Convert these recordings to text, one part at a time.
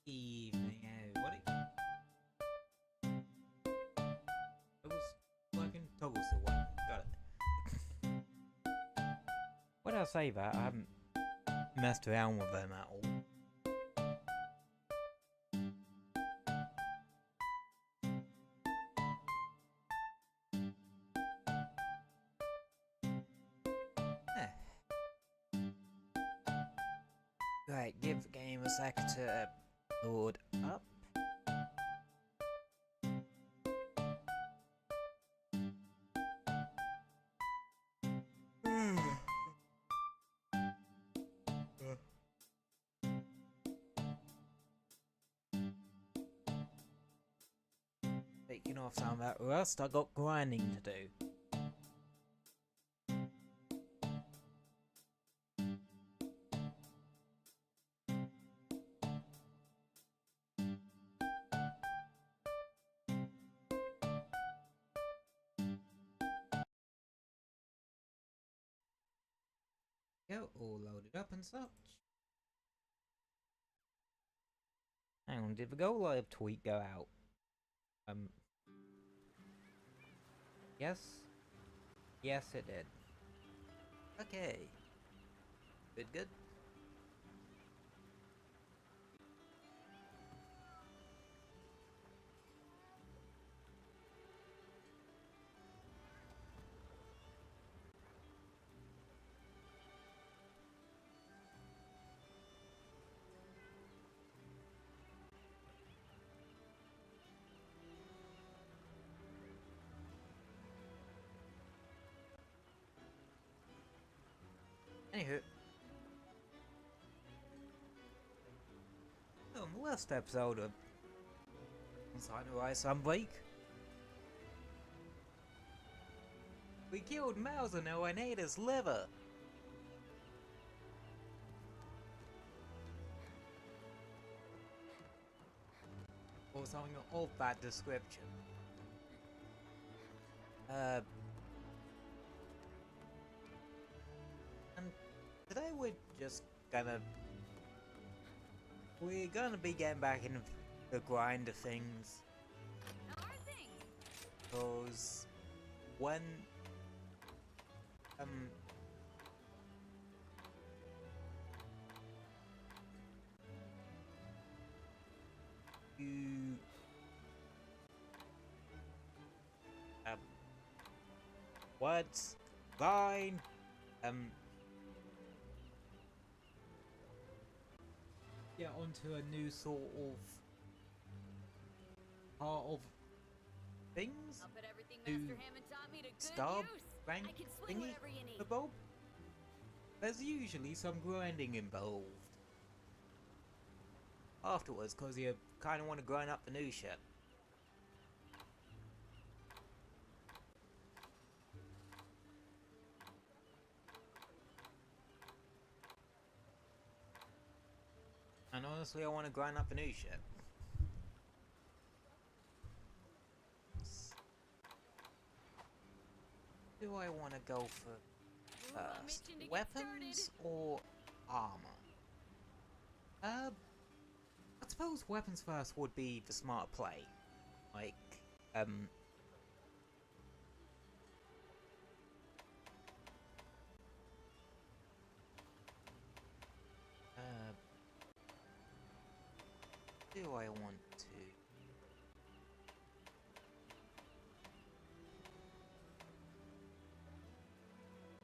Evening, everybody. It was working. Toggle still working. Got it. When I say that, I haven't messed around with them at all. Right, give the game a sec to load up. Taking off some of that rust, I got grinding to do. Go, all loaded up and such. Hang on, did the go live tweet go out? Yes? Yes, it did. Okay. Good, good. Anywho. Oh, the last episode of Hunter Rise Sunbreak, we killed Malzeno and ate his liver. Or something of that description. And today we're gonna be getting back into the grind of things. Because when you what's line get onto a new sort of part of things, new star rank thingy, the bulb. There's usually some grinding involved afterwards, because you kind of want to grind up the new shit. And honestly, I want to grind up the new shit. Do I want to go for first? Weapons or armor? I suppose weapons first would be the smart play. Like, do I want to?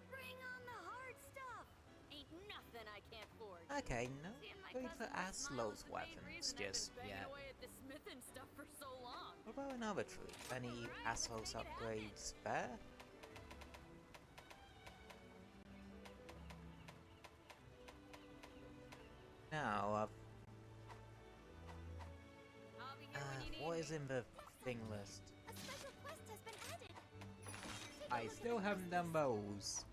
Bring on the hard stuff. Ain't nothing I can't forge. Okay, no. Going for Aslow's weapons just yet. So what about another tree? Any Aslow's upgrades spare? Now, what is in the thing list? A special quest has been added. I still haven't done those.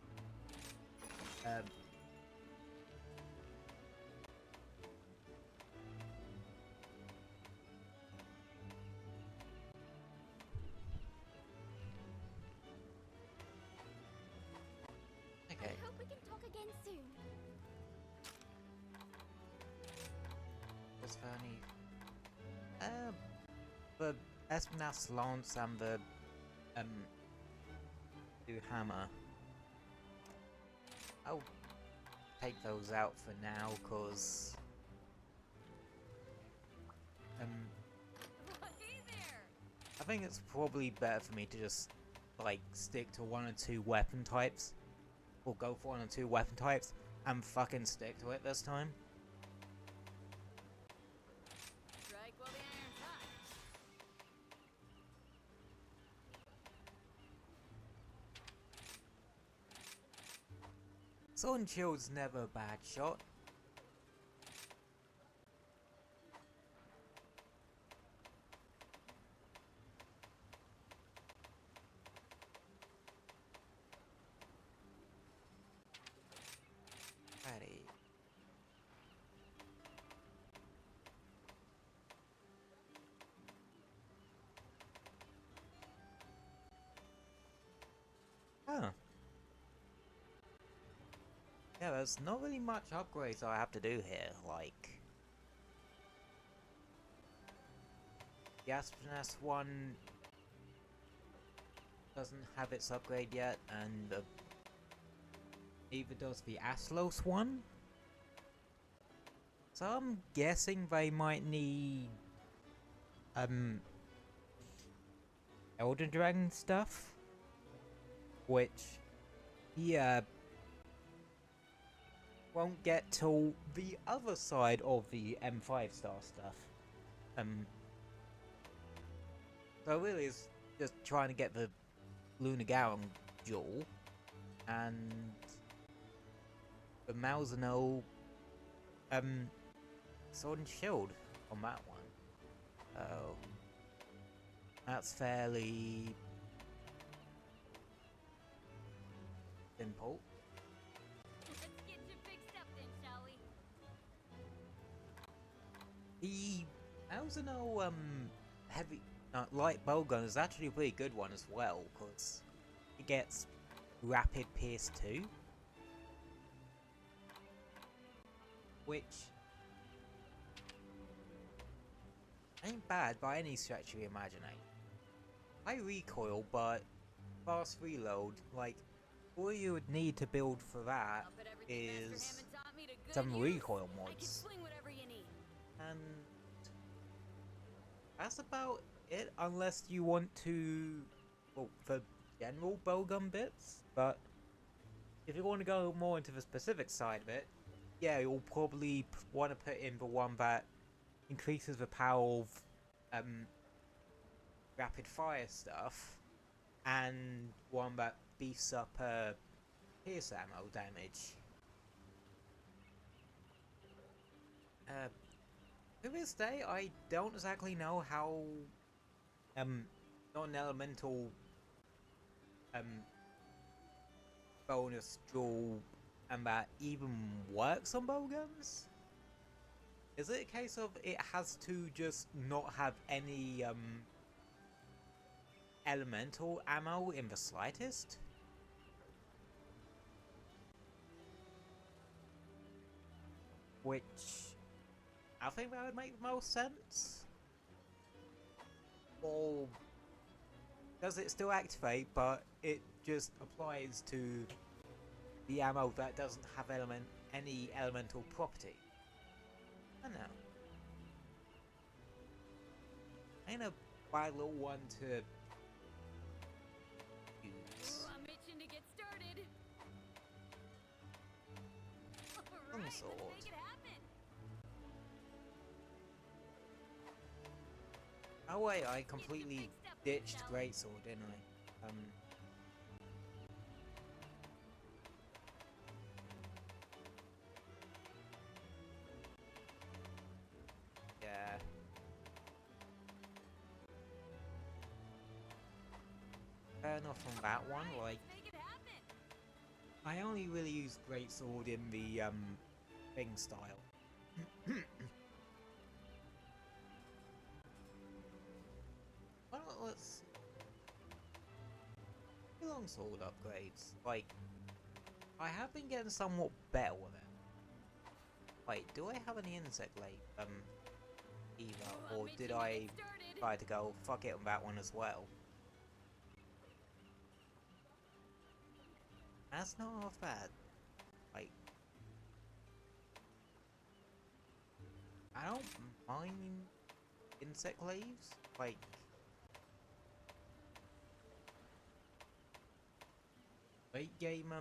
Okay. I hope we can talk again soon. Was there any The Espinass Lance and the do hammer. I'll take those out for now, cause Hey there. I think it's probably better for me to just like stick to one or two weapon types, or go for one or two weapon types, and fucking stick to it this time. Strike while the iron's hot. Sword and Shield's never a bad shot. Ready. Huh. Yeah, there's not really much upgrades I have to do here, like the Aspeness one doesn't have its upgrade yet, and neither does the Aslos one. So I'm guessing they might need Elden Dragon stuff, which yeah won't get till the other side of the M5 star stuff. So really it's just trying to get the Lunar Garen jewel and the Malzeno Sword and Shield on that one. Oh, that's fairly simple. Let's get you fixed up then, shall we? The Malzeno heavy light bowgun is actually a pretty good one as well, because it gets rapid pierce 2, which ain't bad by any stretch of the imagination. High recoil, but fast reload. Like, all you would need to build for that I'll put everything Master is Hammond taught me to good some use. recoil I can mods, swing whatever you need. and that's about it, unless you want to, well, for general bowgun bits. But if you want to go more into the specific side of it, yeah, you'll probably want to put in the one that increases the power of rapid fire stuff, and one that beefs up pierce ammo damage. To this day, I don't exactly know how non-elemental bonus jewel and that even works on bowguns. Is it a case of it has to just not have any elemental ammo in the slightest? Which I think that would make the most sense. Or does it still activate, but it just applies to the ammo that doesn't have any elemental property? I don't know. Ain't a bad little one to use. Ooh, I'm itching to get started. All Some right, sort. let's make it happen. Oh wait, I completely ditched Greatsword, didn't I? Yeah. Fair enough on that one, like, Let's make it happen. I only really use Greatsword in the, thing style. Well, let's... Longsword upgrades. Like, I have been getting somewhat better with it. Wait, do I have any insect late, either, Ooh, or did I try to go fuck it on that one as well? That's not half bad. Like, I don't mind insect leaves. Like, late game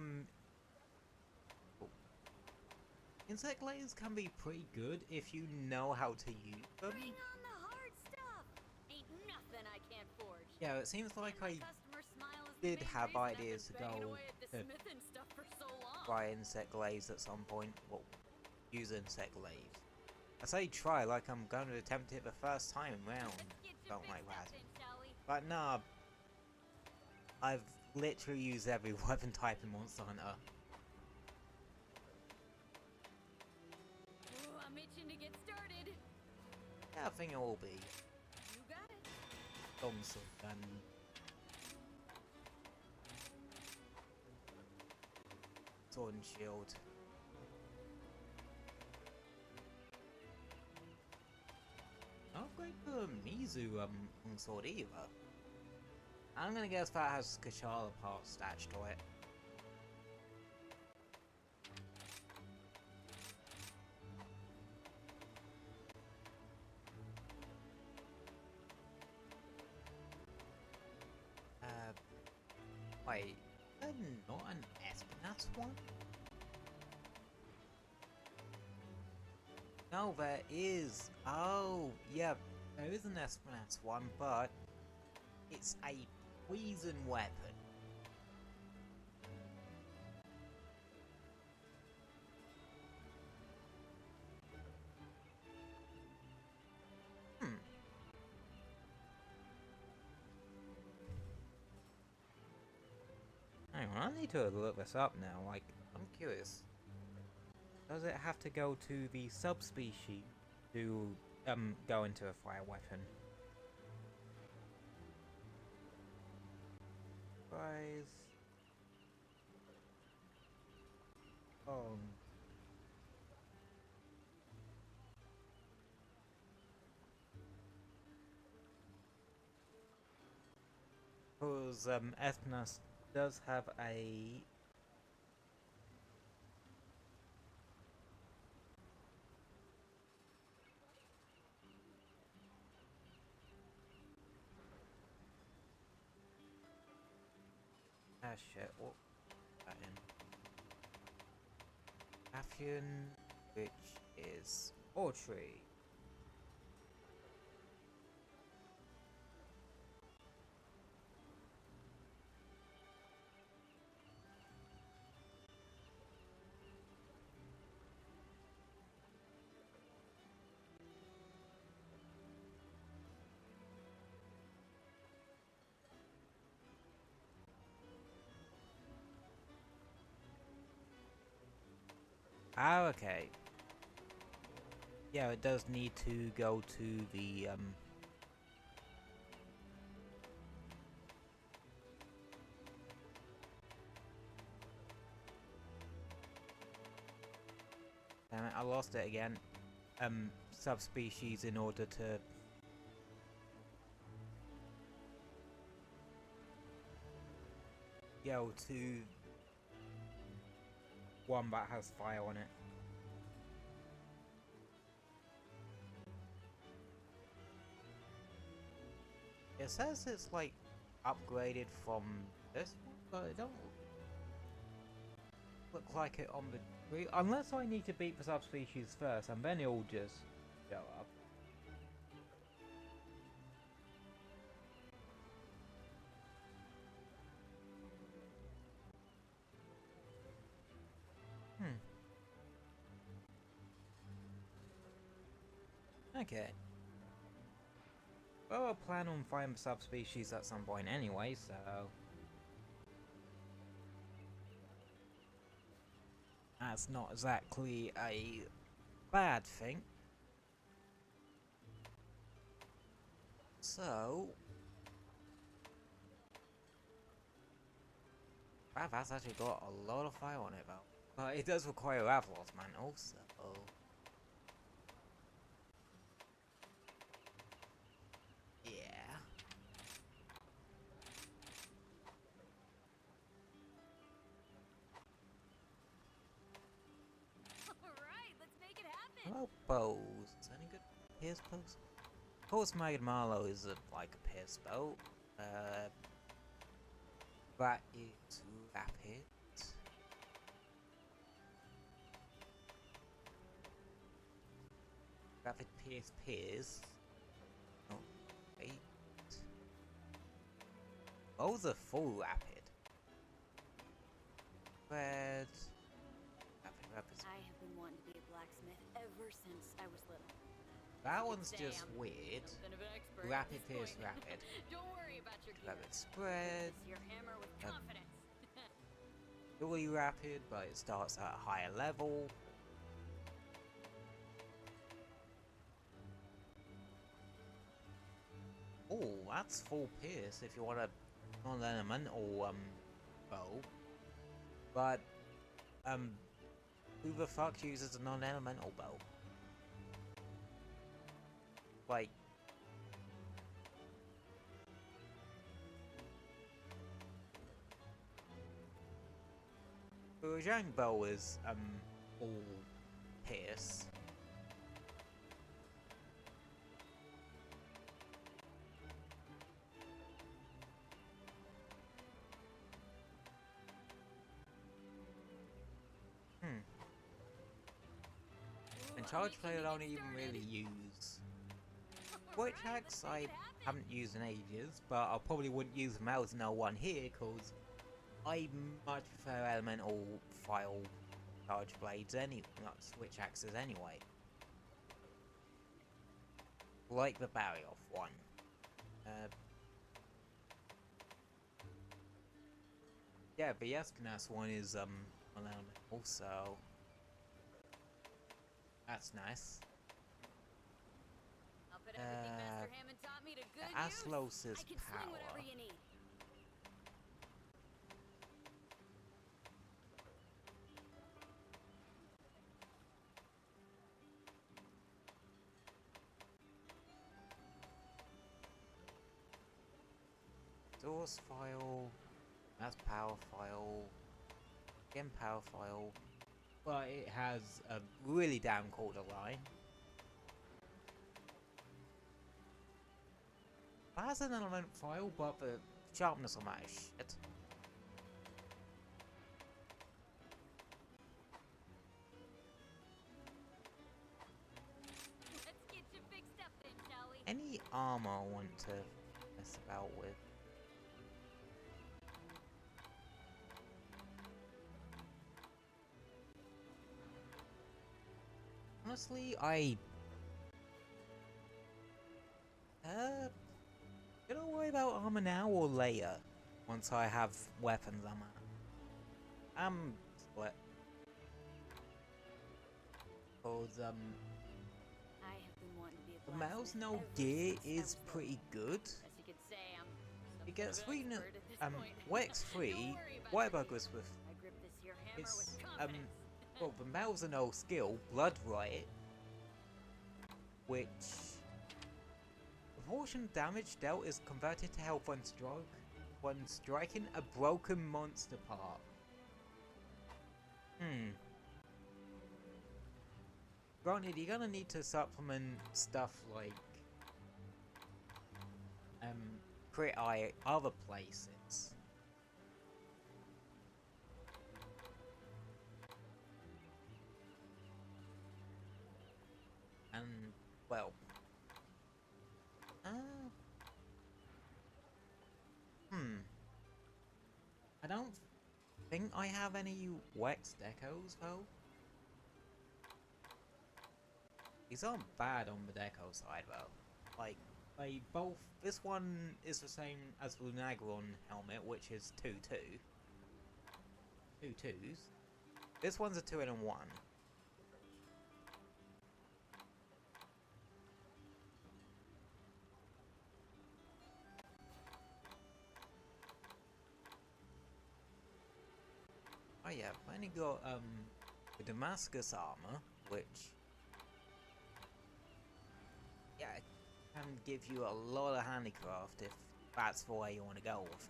insect layers can be pretty good if you know how to use them. Bring on the hard stuff. Ain't nothing I can't forge. Yeah, it seems like And my I customer smile is the did main have reason I've ideas to been banging go away at the to smithing stuff for so long. try insect glaze at some point. Well, use insect glaze. I say try like I'm going to attempt it the first time round. Let's get your Don't big like that. stuff in, shall we? But nah, I've literally used every weapon type in Monster Hunter. Ooh, I'm itching to get started. Yeah, I think it will be. You got it. Thompson and sword and shield. Not great for Mizu sword either. I'm gonna guess that has Kashala parts attached to it. Wait, not an Espinaz one? No, there is. Oh, yeah, there is an Espinaz one, but it's a poison weapon. Hang on, I need to look this up now, like, I'm curious. Does it have to go to the subspecies to, go into a fire weapon? Rise. Because, Ethnos does have a... Ah shit, what put that in? Affian, which is poetry. Ah, okay. Yeah, it does need to go to the, Damn it, I lost it again. Subspecies in order to... go to... one that has fire on it. It says it's like upgraded from this one, but it don't look like it on the tree. Unless I need to beat the subspecies first, and then it'll just show up. Okay. Well, I plan on finding subspecies at some point anyway, so... that's not exactly a bad thing. So... wow, that's actually got a lot of fire on it though. But it does require Avalor's mantle, so... bows. Is any good pierce bows? Of course, Magid Marlowe is like a pierce bow. That is rapid. Rapid pierce. Oh, wait. Bows are full rapid. Red. Rapid. I have been wanting to be a blacksmith ever since I was little. That one's just weird. Rapid pierce rapid. Don't worry about your gear. Rapid spread. This your hammer with confidence. Really rapid, but it starts at a higher level. Oh, that's full pierce if you want a non-elemental bow. But who the fuck uses a non-elemental bow? Like, the Rajang bow is all pierce. And charge play I don't even really use. Switch axe I haven't used in ages, but I probably wouldn't use the Malzeno one here because I much prefer elemental file charge blades not switch axes anyway. Like the Barrioff one. Yeah, the Eskenas one is elemental, so that's nice. I'll put everything Master Hammond taught me to good use. Aslos's I can power. swing whatever you need. Source file, that's power file, again power file, but it has a really damn quarter line. It has an element file, but the sharpness on that is shit. Let's get you fixed up then, shall we? Any armor I want to mess about with? Honestly, should I worry about armor now or later? Once I have weapons armor. I'm split. Cause I have been wanting to be a the blacksmith Malzeno ever gear since I is was pretty little. good. As you can say, I'm It gets something of an 3 expert at this point. Wex free. Don't worry about White your Buggers with I grip this here hammer it's with confidence. well the Malzeno skill, Blood Riot, which proportion damage dealt is converted to health when striking a broken monster part. Granted, you're gonna need to supplement stuff like crit eye other places. And well, I don't think I have any Wex decos though. These aren't bad on the deco side though. Like, they both. This one is the same as the Lunagron helmet, which is 2-2. 2 2s. This one's a 2 and a 1. Oh yeah, I've only got the Damascus armor, which yeah, it can give you a lot of handicraft if that's the way you want to go with it.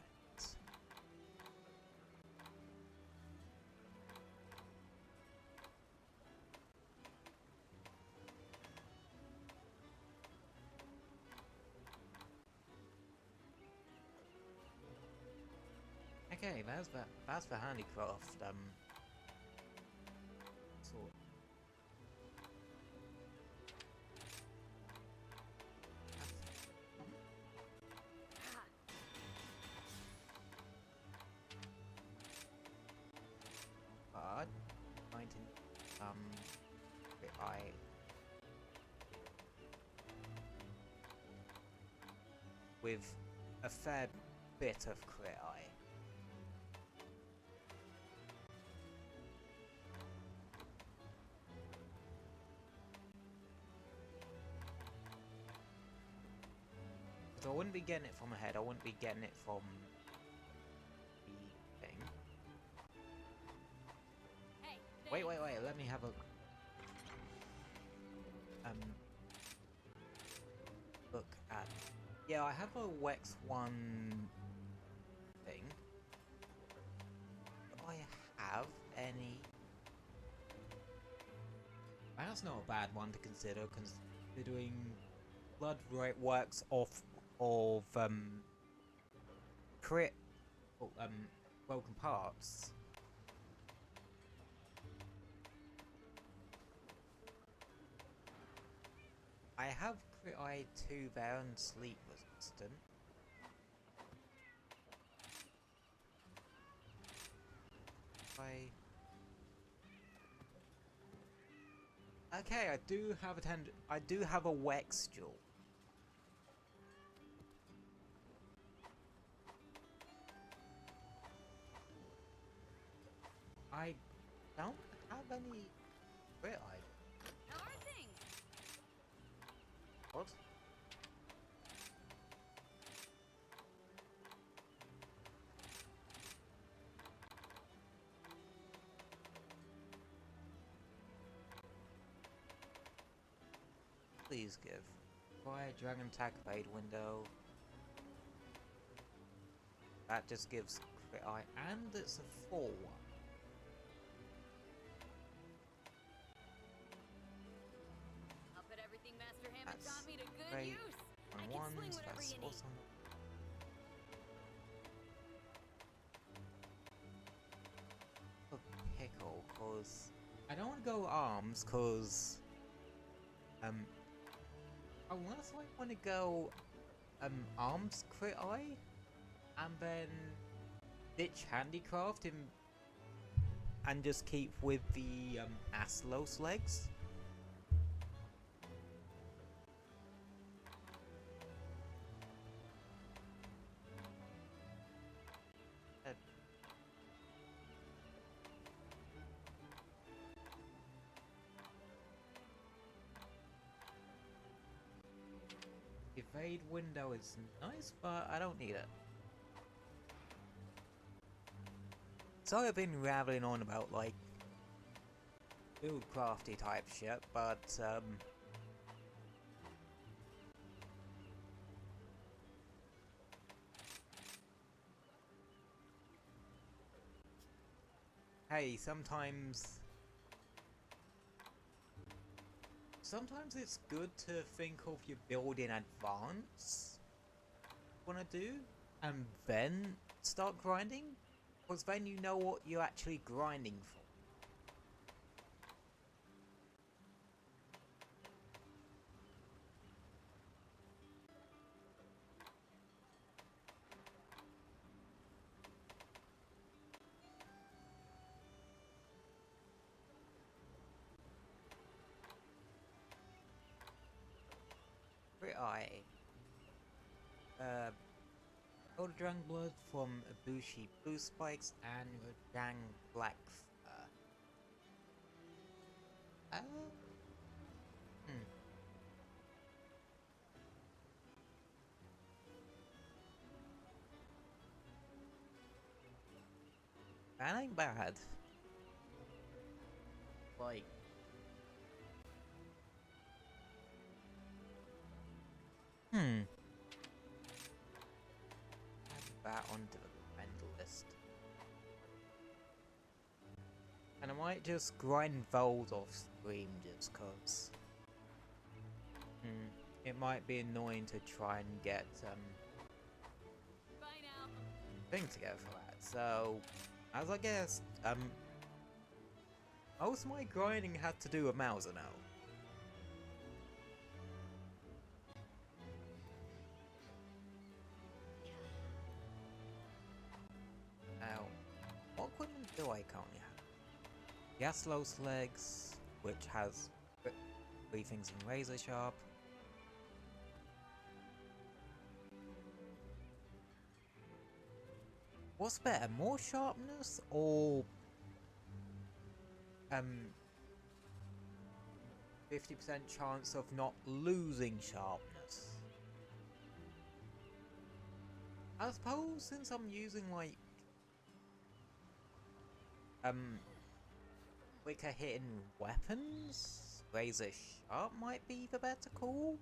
Okay, that's the handicraft sort. But finding I with a fair bit of crit eye. So I wouldn't be getting it from a head, I wouldn't be getting it from the thing. Hey, Wait, let me have a look at. Yeah, I have a Wex 1 thing. Do I have any? That's not a bad one to consider, considering blood right works off of crit broken parts. I have crit eye 2 there and sleep resistant. Okay, I do have a Wex jewel. I don't have any crit eye. how are things? What? Please give. Fire Dragon Tag Fade window. That just gives crit eye, and it's a 4 one. I'll put everything Master Hammond That's taught me to good great. use. I And can ones, sling whatever that's you need. awesome. A pickle, cause I don't want to go arms, cause I honestly want to go arms crit eye, and then ditch handicraft and just keep with the Aslos legs. Evade window is nice, but I don't need it. Sorry I've been rambling on about, like, build crafty type shit, but, hey, sometimes it's good to think of your build in advance, wanna do, and then start grinding, because then you know what you're actually grinding for. Eye. Gold Drang Blood from Ibushi Blue Spikes and Rang Black Fur. That ain't bad. Like, add that onto the mental list. And I might just grind Vold off stream just cause it might be annoying to try and get Bye now. thing to go for that. So, as I guessed, most of my grinding had to do with Malzeno. Now, what equipment do I currently have? Yaslos legs, which has 3 things in razor sharp. What's better, more sharpness or 50% chance of not losing sharpness? I suppose since I'm using like quicker hitting weapons, razor sharp might be the better call.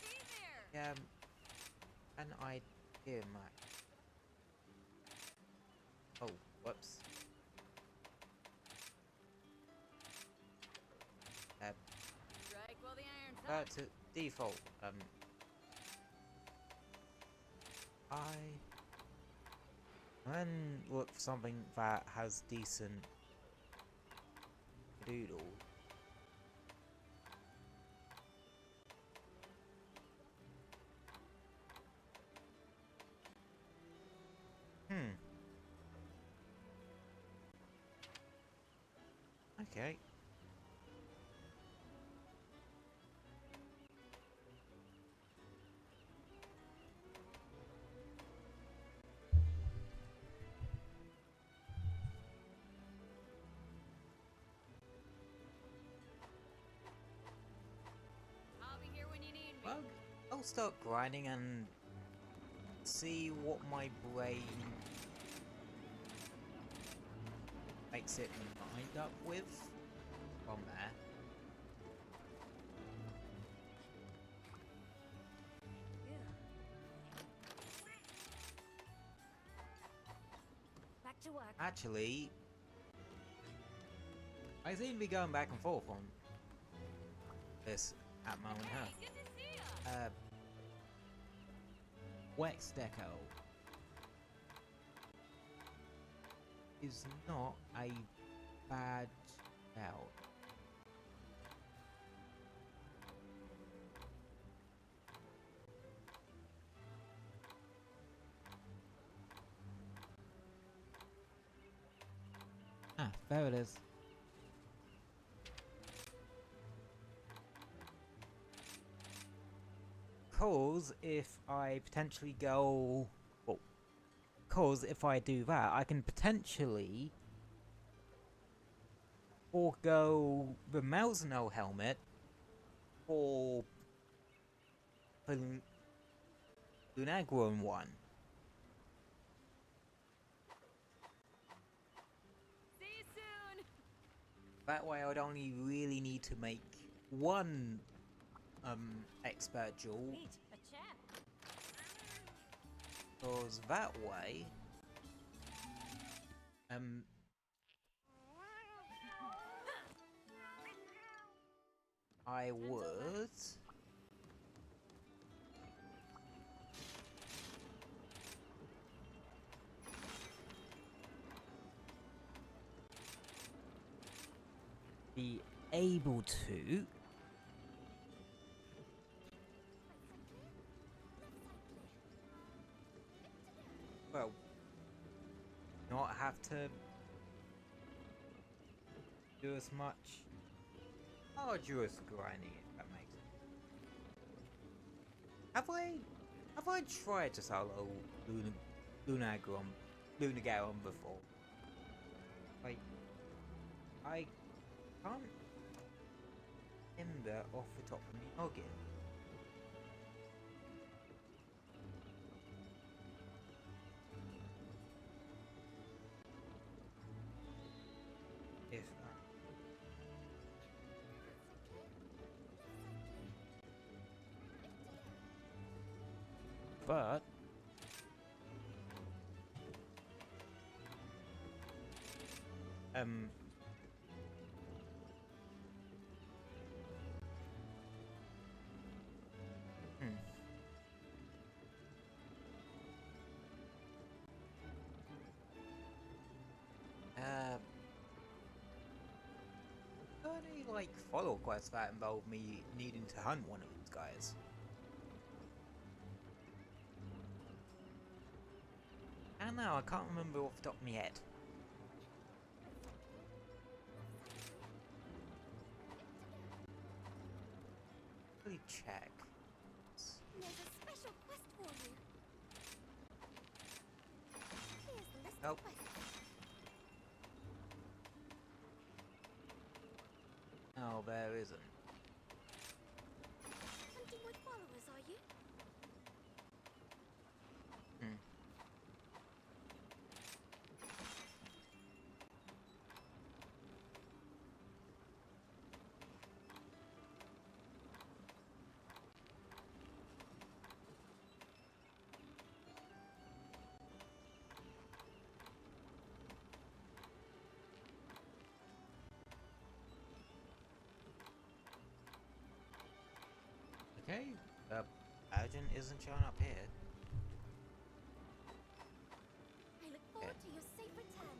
Hey there! An idea, Mac. Oh, whoops. Strike while the iron's hot. To default, I look for something that has decent doodle. Okay. I'll be here when you need me. Well, I'll start grinding and see what my brain makes it mind up with from there. Back to work. Actually, I seem to be going back and forth on this at my own hand. Hey, good to see ya. Wex Deco is not a bad shout. Ah, there it is. Cause if I potentially go, well, cause if I do that, I can potentially forego the Malzeno helmet for the Lunagron one. See you soon. That way I'd only really need to make one expert jewel, Meet a chap. cause that way I would be able to well not have to do as much arduous grinding, if that makes sense. Have I tried to solo Lunagaron before? Like, I can't remember off the top of my noggin. If but any like follow quests that involve me needing to hunt one of these guys? I don't know, I can't remember off the top of my head. Really check. There's a special quest for you. Here's the list Oh. of quests. No, there isn't. Hunting with followers, are you? Hmm. Okay, Urgent isn't showing up here. I look forward to your safe return.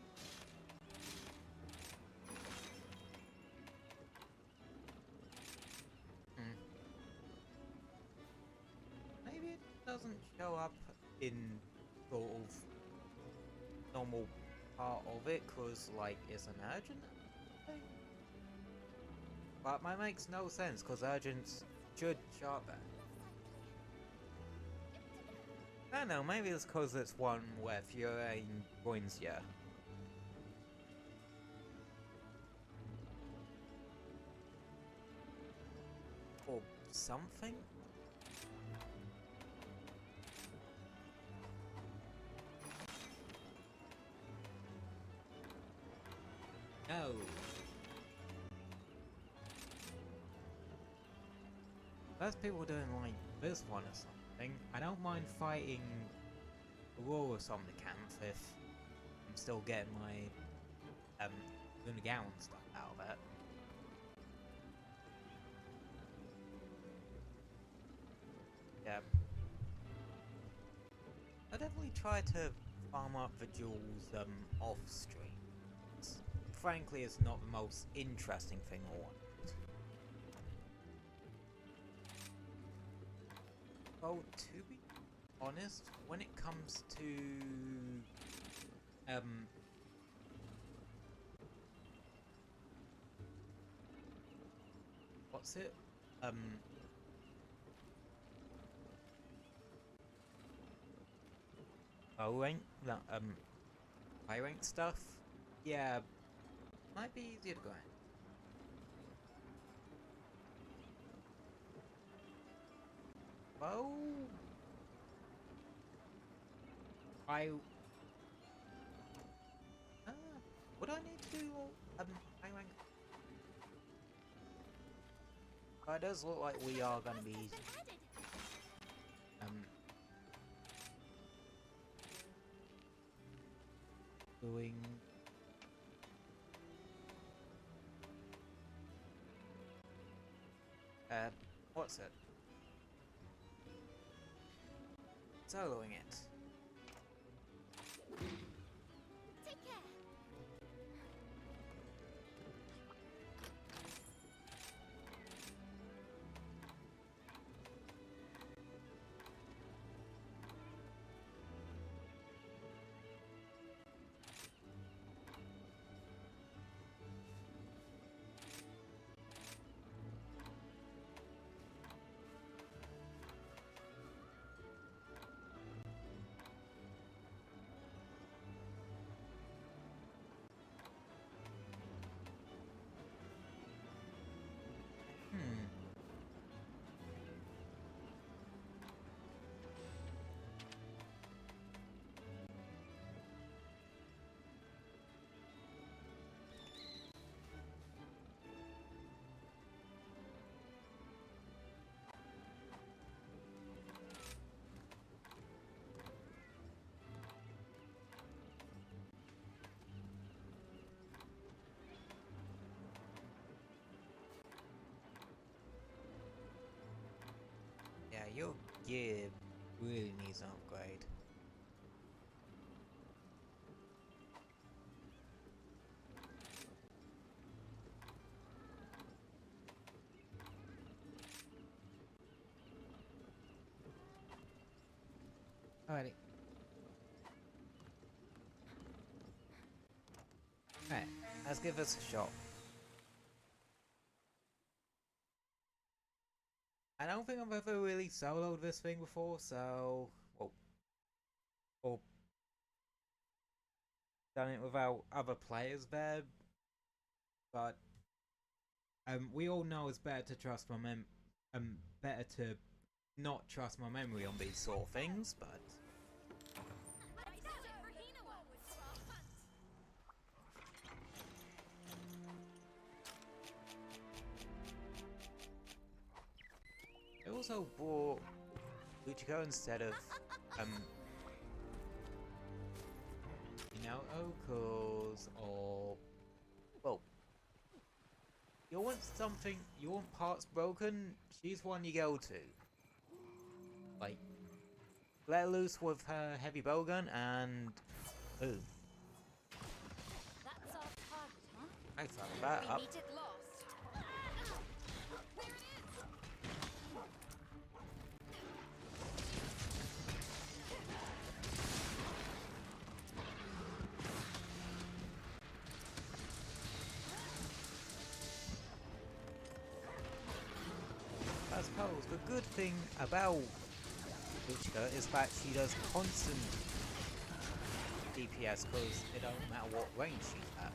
Hmm. Maybe it doesn't show up in sort of normal part of it, cause like it's an urgent thing. But that makes no sense, cause urgents should show up there. I don't know, maybe it's cause it's one where Fury joins you. Or something? No. There's people doing like this one or something. I don't mind fighting Aurora Somnicanth if I'm still getting my Lunagown stuff out of it. Yeah. I definitely try to farm up the jewels off stream. Frankly, it's not the most interesting thing I want. Well, to be honest, when it comes to what's it? Low rank, no, high rank stuff. Yeah, might be easier to grind. Oh, would I need to do high rank? It does look like we are going to be doing what's it? Soloing it. Take care. Yeah, your gear really needs an upgrade. Alrighty. Alright, let's give this a shot. I don't think I've ever really soloed this thing before, so... well, or done it without other players there, but we all know it's better to trust my better to not trust my memory on these sort of things, but I also bought Luchico instead of you know, Okos or, well, you want something, you want parts broken, she's one you go to. Like, let her loose with her heavy bowgun and boom. That's our target, huh? I thought that up. We need it lost. There it is. I suppose the good thing about Luchica is that she does constant DPS because it don't matter what range she's at.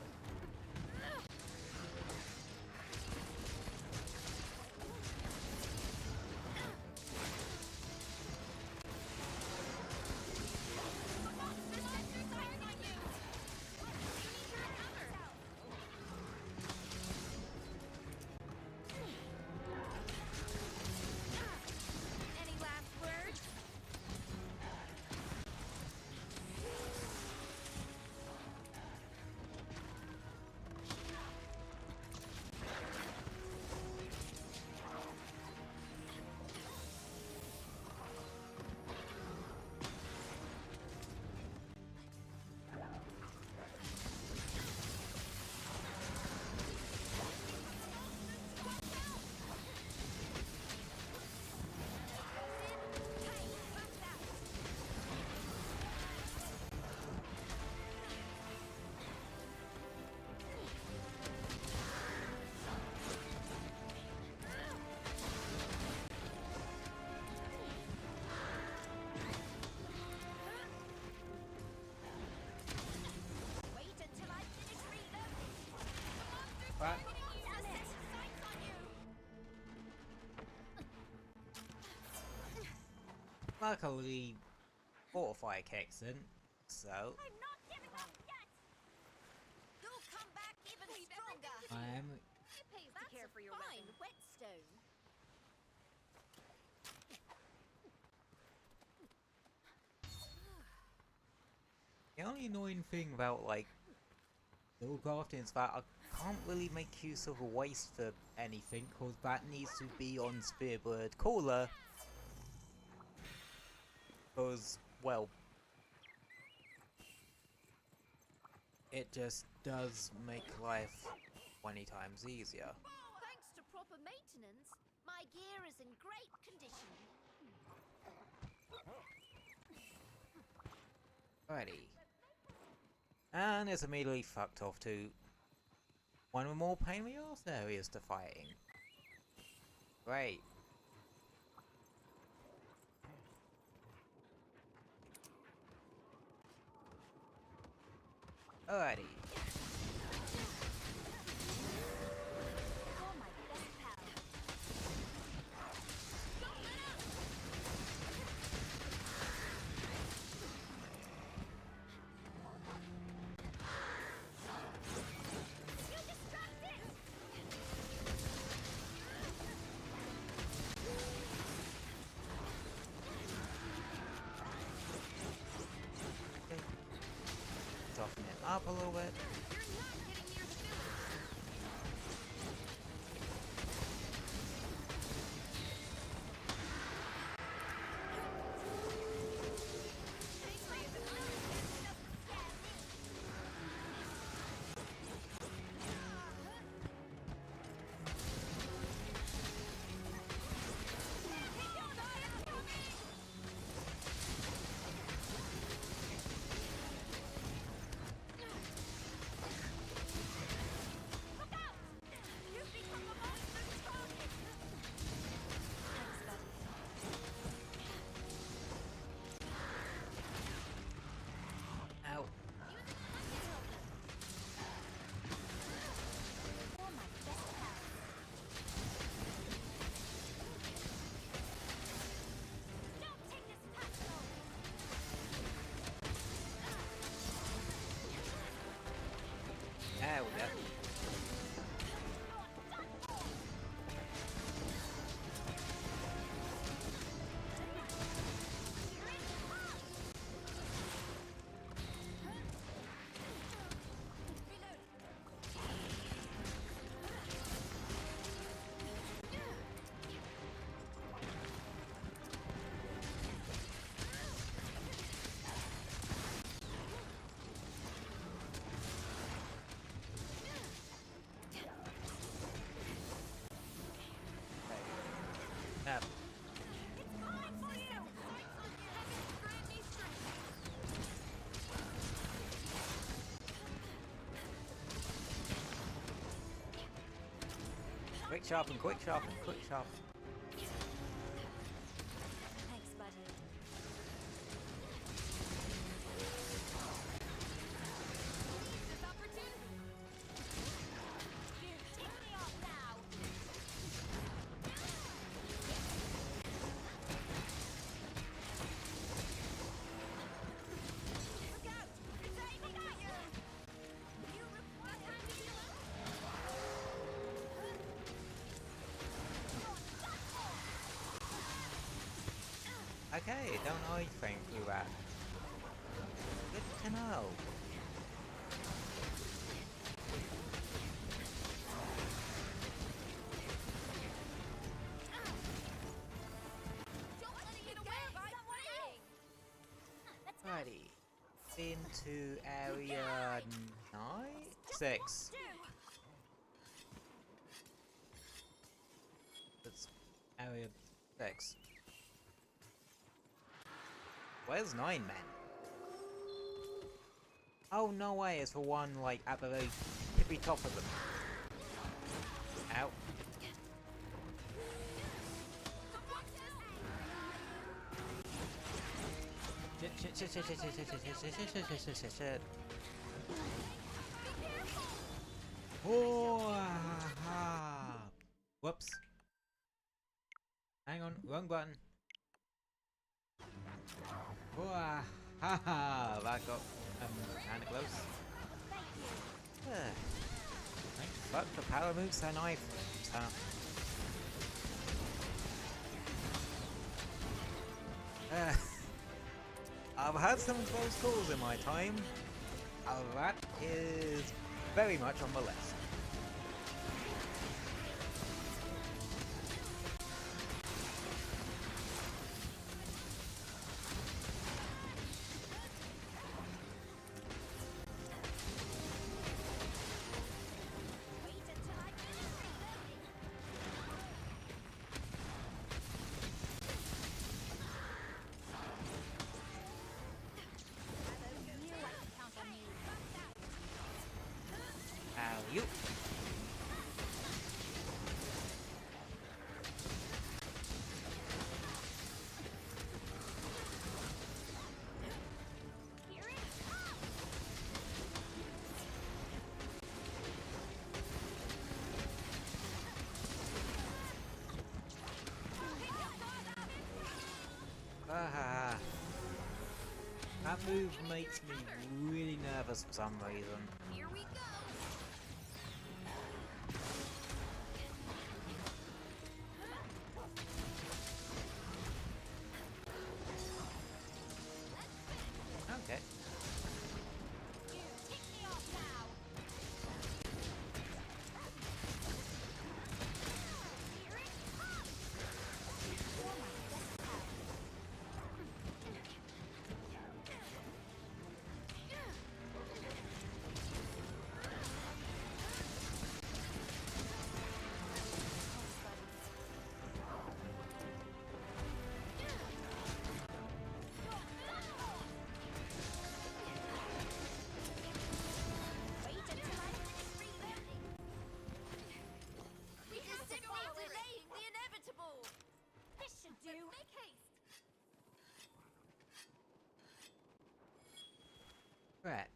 Any last words? Wait until I finish reloading. But Sights on you. luckily, Fortify kicks in, so I'm not giving up yet. You'll come back even stronger. I am. It pays to care for your fine whetstone. The only annoying thing about, like, Buildcrafting is that I can't really make use of a waste for anything, because that needs to be on Spearbird Caller. Because, well, it just does make life 20 times easier. Thanks to proper maintenance, my gear is in great condition. Alrighty. And it's immediately fucked off to one of the more pain in the arse areas to fighting. Great. Alrighty. You're my best pal. You're distracted! Okay. Soften it up a little bit. You're not getting near the village. Quick sharpen, quick sharpen, quick sharpen. Thanks, buddy. This opportunity. You take me off now. Look out! It's aiming at you. You require time to heal up. Okay, don't know anything through that. Good to know. Don't let it get away by fleeing. Righty. Into area 9? 6. That's area 6. Where's 9 men? Oh, no way, it's for one, like, at the very tippy top of them. Ow. Shit. Oh, whoops. Hang on, wrong button. Oh, haha, that got kinda close. Fuck the power moves and knife. I've had some close calls in my time. That is very much on the list. You. That move makes me really nervous for some reason. Here we go. Okay. You take me off now. Here it comes. Wait until I finish reloading. We have to stop delaying the inevitable. This should do. Make haste. Right.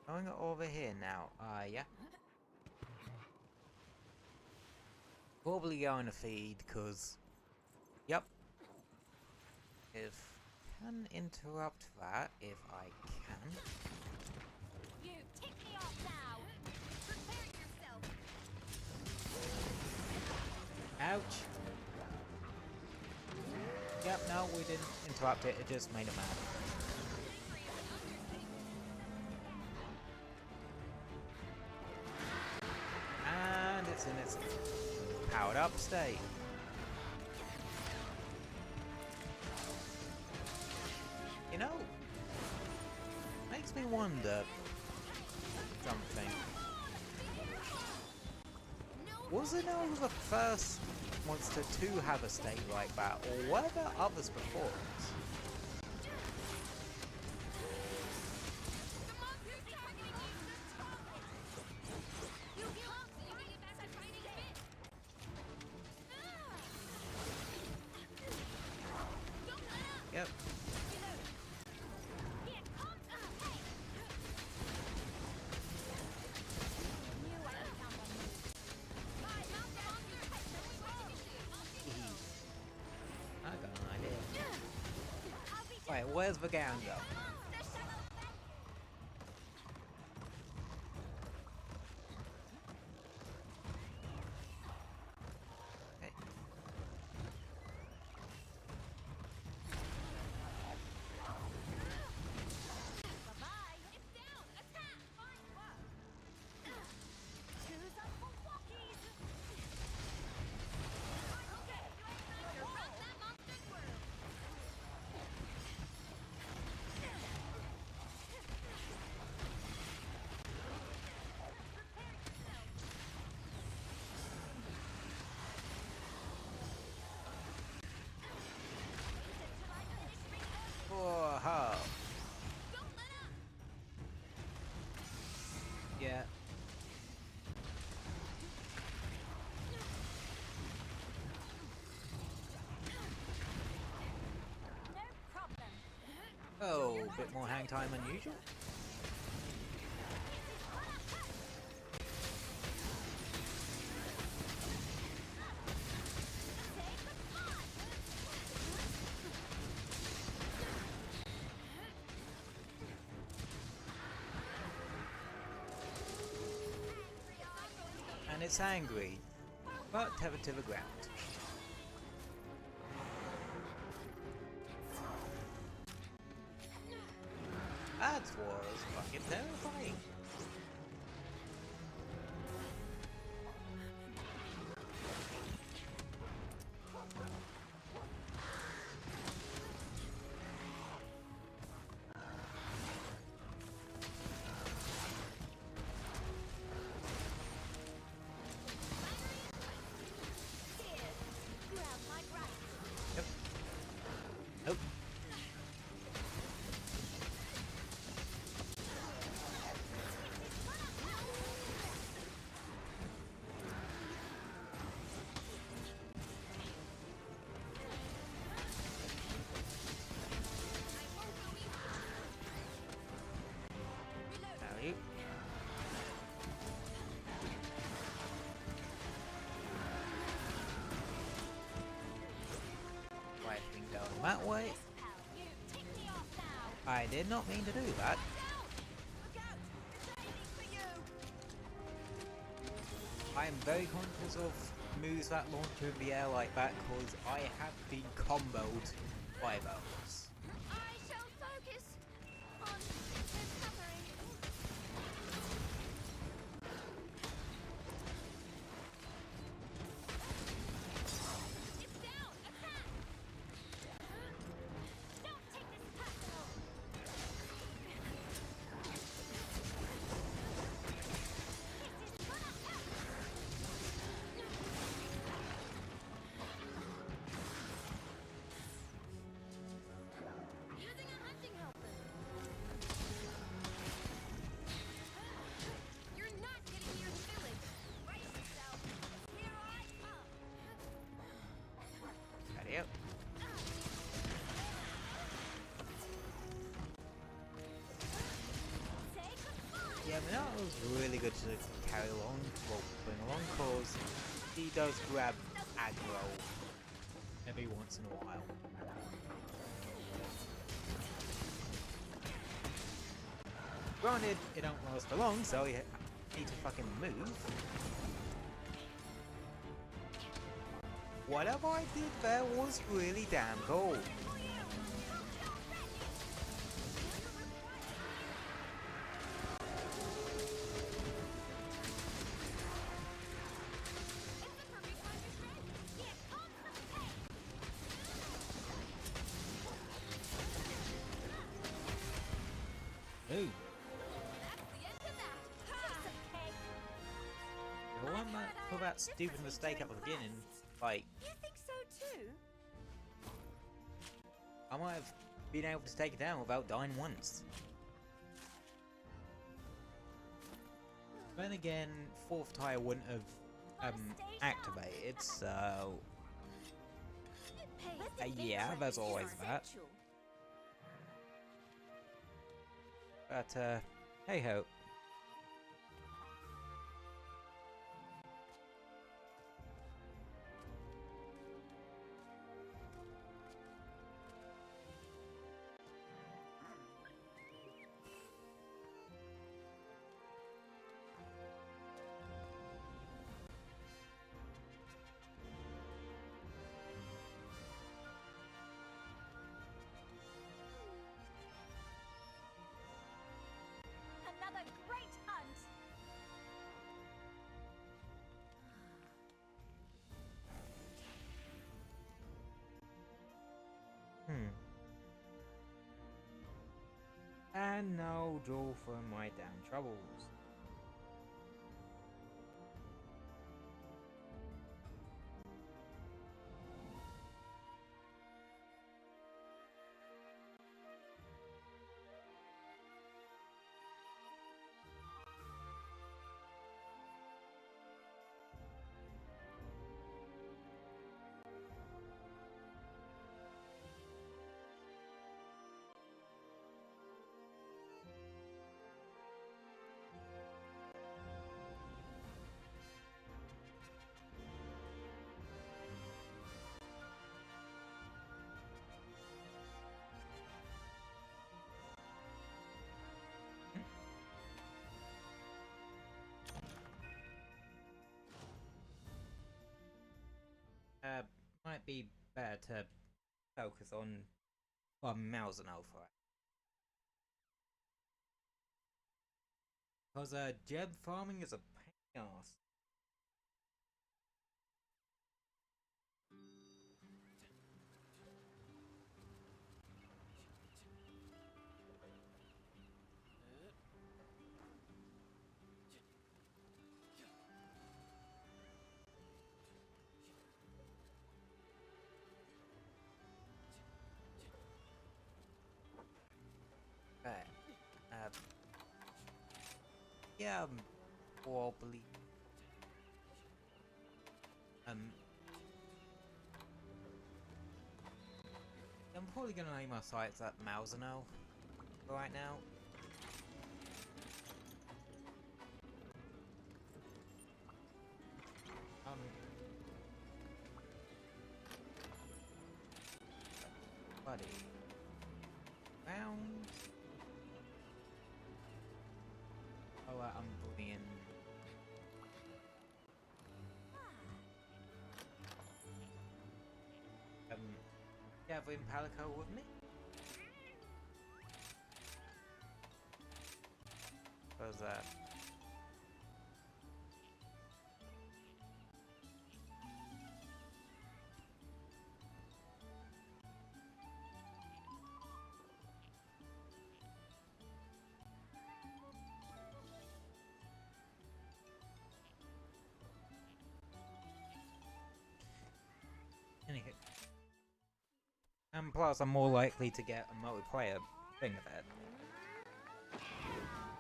Going over here now. Yeah. Probably going to feed, cause. Yep. If can interrupt that, if I can. You take me off now. Prepare yourself. Ouch. Yep. No, we didn't interrupt it. It just made it mad. And it's in its powered up state. You know, makes me wonder something. Was it only the first monster to have a state like that, or were there others before it? The monster's targeting you. where's the gang go? Okay. Whoa. Yeah. Oh, a bit more hang time than usual. And it's angry, but tethered to the ground. That was fucking terrifying. Yep. Nope. Now you. Right thing going that way. I did not mean to do that. I am very conscious of moves that launch in the air like that because I have been comboed by those. I shall focus on recovering. Dip down, attack! Don't take this personal. This is gonna help. Using a hunting helper. You're not getting near the village. Brace yourself. Here I come. Adios. Say goodbye. Yeah, but that was really good to carry along, well, bring along, because he does grab aggro every once in a while. Granted, it don't last for long, so you need to fucking move. Whatever I did there was really damn cool. Ooh. The one that put that stupid mistake at the beginning, like, You think so too? I might have been able to take it down without dying once. Then again, fourth tire wouldn't have activated, so yeah, there's always that. But hey ho. And no draw from my damn troubles. Might be better to focus on Malzeno for it. Because gem farming is a pain in the ass. Right. Yeah, wobbly. I'm probably gonna name our sites at Malzeno right now. Buddy. Round. Oh, I'm putting in. Gathering Palico with me. What was that? Anywho. And plus, I'm more likely to get a multiplayer thing of it.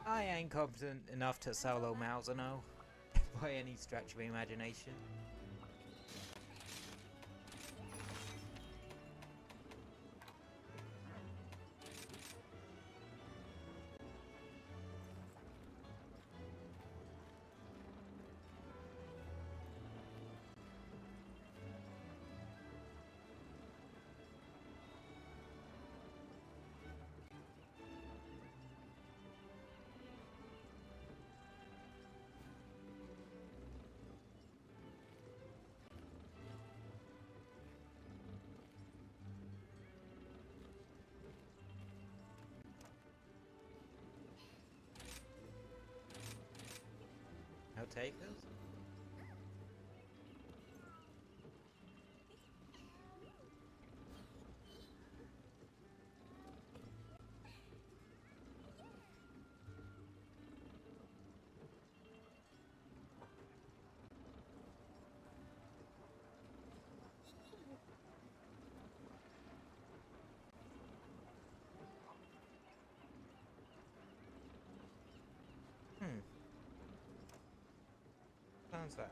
I ain't competent enough to solo Malzeno by any stretch of the imagination. No takers? Sounds bad.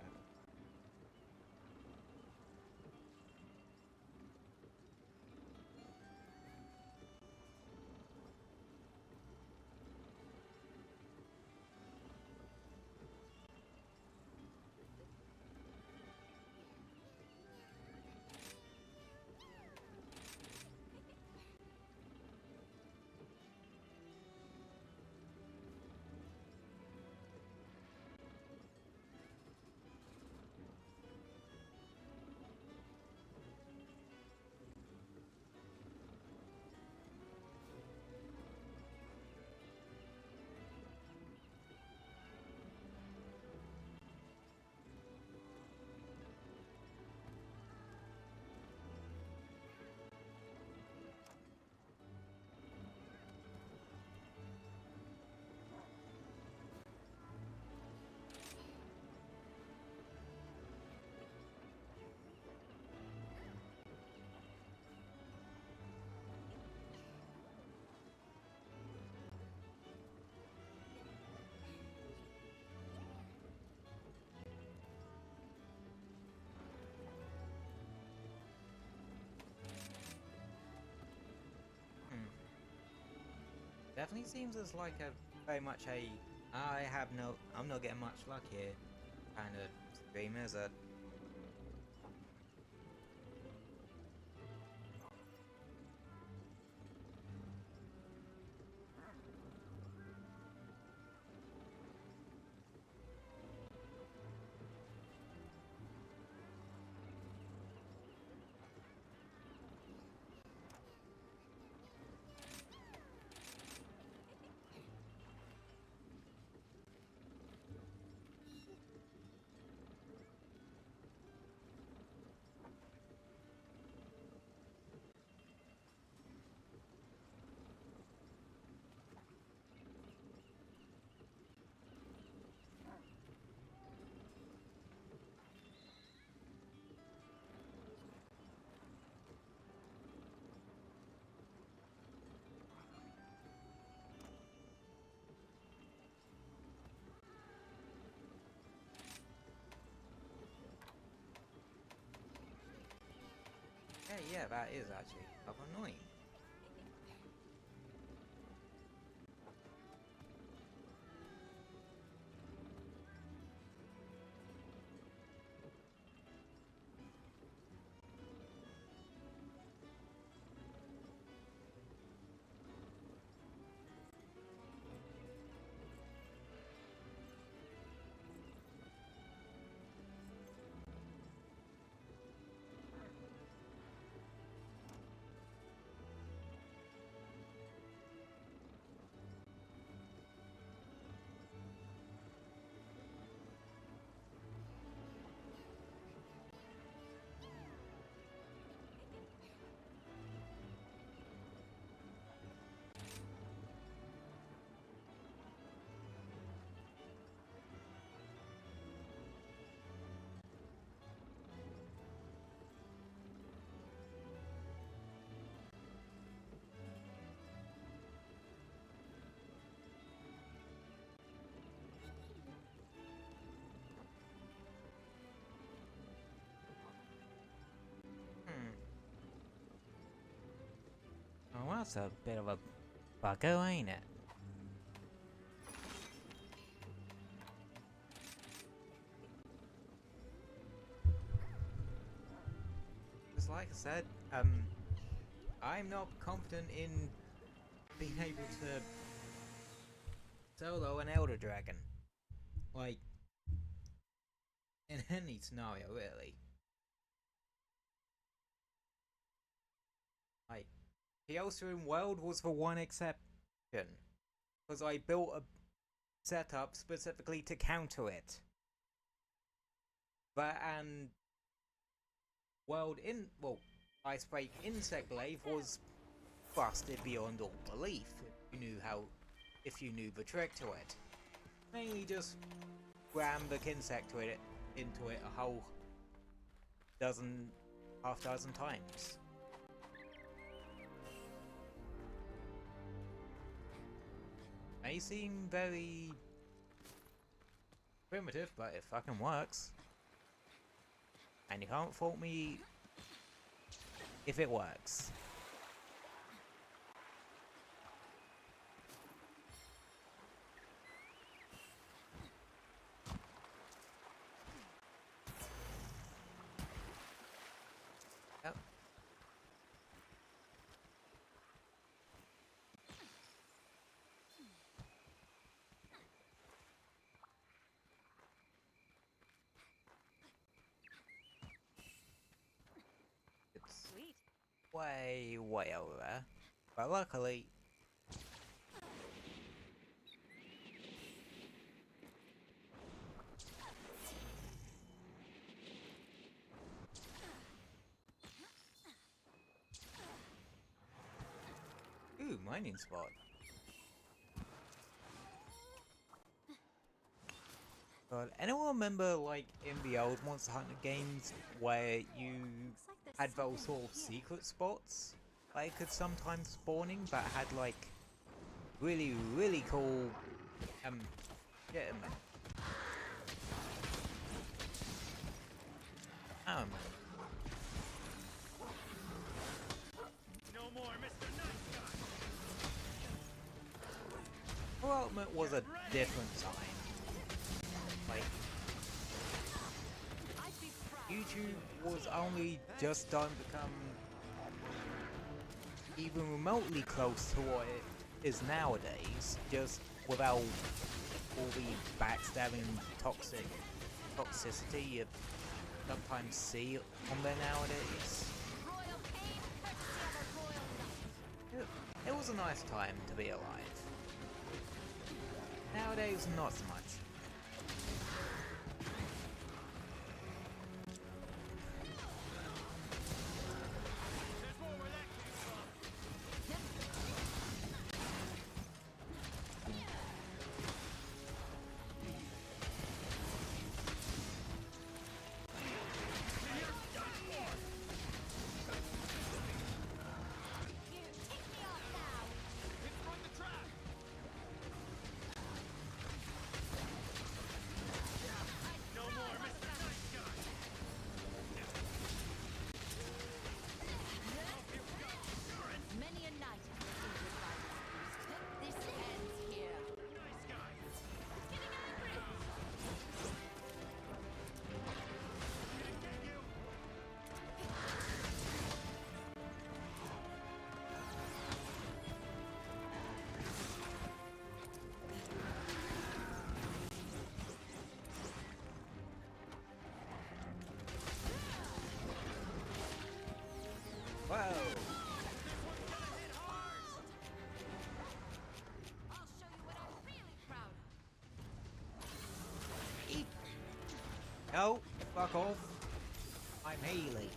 Definitely seems as like a very much a I'm not getting much luck here kind of stream, is it? Yeah, that is actually rather annoying. Oh, that's a bit of a bugger, ain't it? Just like I said, I'm not confident in being able to solo an Elder Dragon. Like, in any scenario, really. Like, Chaosium World was the one exception. Because I built a setup specifically to counter it. But, and Icebreak Insect Glaive was busted beyond all belief if you knew the trick to it. Mainly just ram the insect into it a whole half dozen times. May seem very primitive, but it fucking works. And you can't fault me if it works. Yep. It's way over there. But luckily, ooh, mining spot. God, anyone remember, like, in the old Monster Hunter games where you had those sort of secret spots? Like, it could sometimes spawning, but had, like, really, really cool, shit in them. No more Mr. Nice Guy. Super Ultimate was a different time. Like, YouTube was only just starting to become even remotely close to what it is nowadays, just without all the backstabbing toxicity you sometimes see on there nowadays. It was a nice time to be alive. Nowadays, not so much. Whoa! I'll show you what I'm really proud of. Eep. No, fuck off. I'm healing.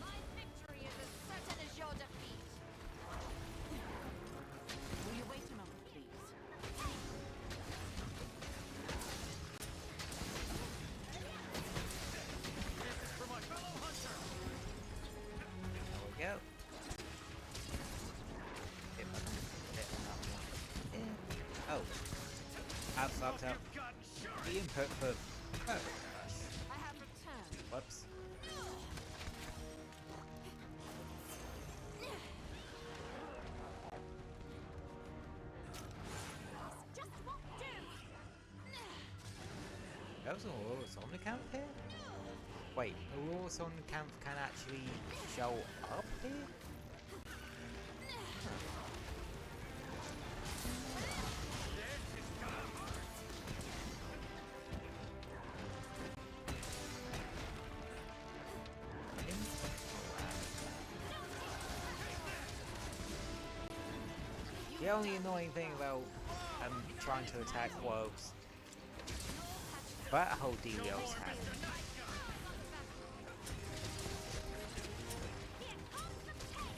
My victory is as certain as your defeat. Will you wait a moment, please? This is for my fellow hunter! There we go. If I can hit that one. Yeah. Oh. I've fucked up You've gotten sure. the input for advertize. I have returned. Whoops. Just won't do. There's an Aurora Somni camp here? Wait, Aurora Somni camp can actually show up here? The only annoying thing about trying to attack was that whole dealio's happening.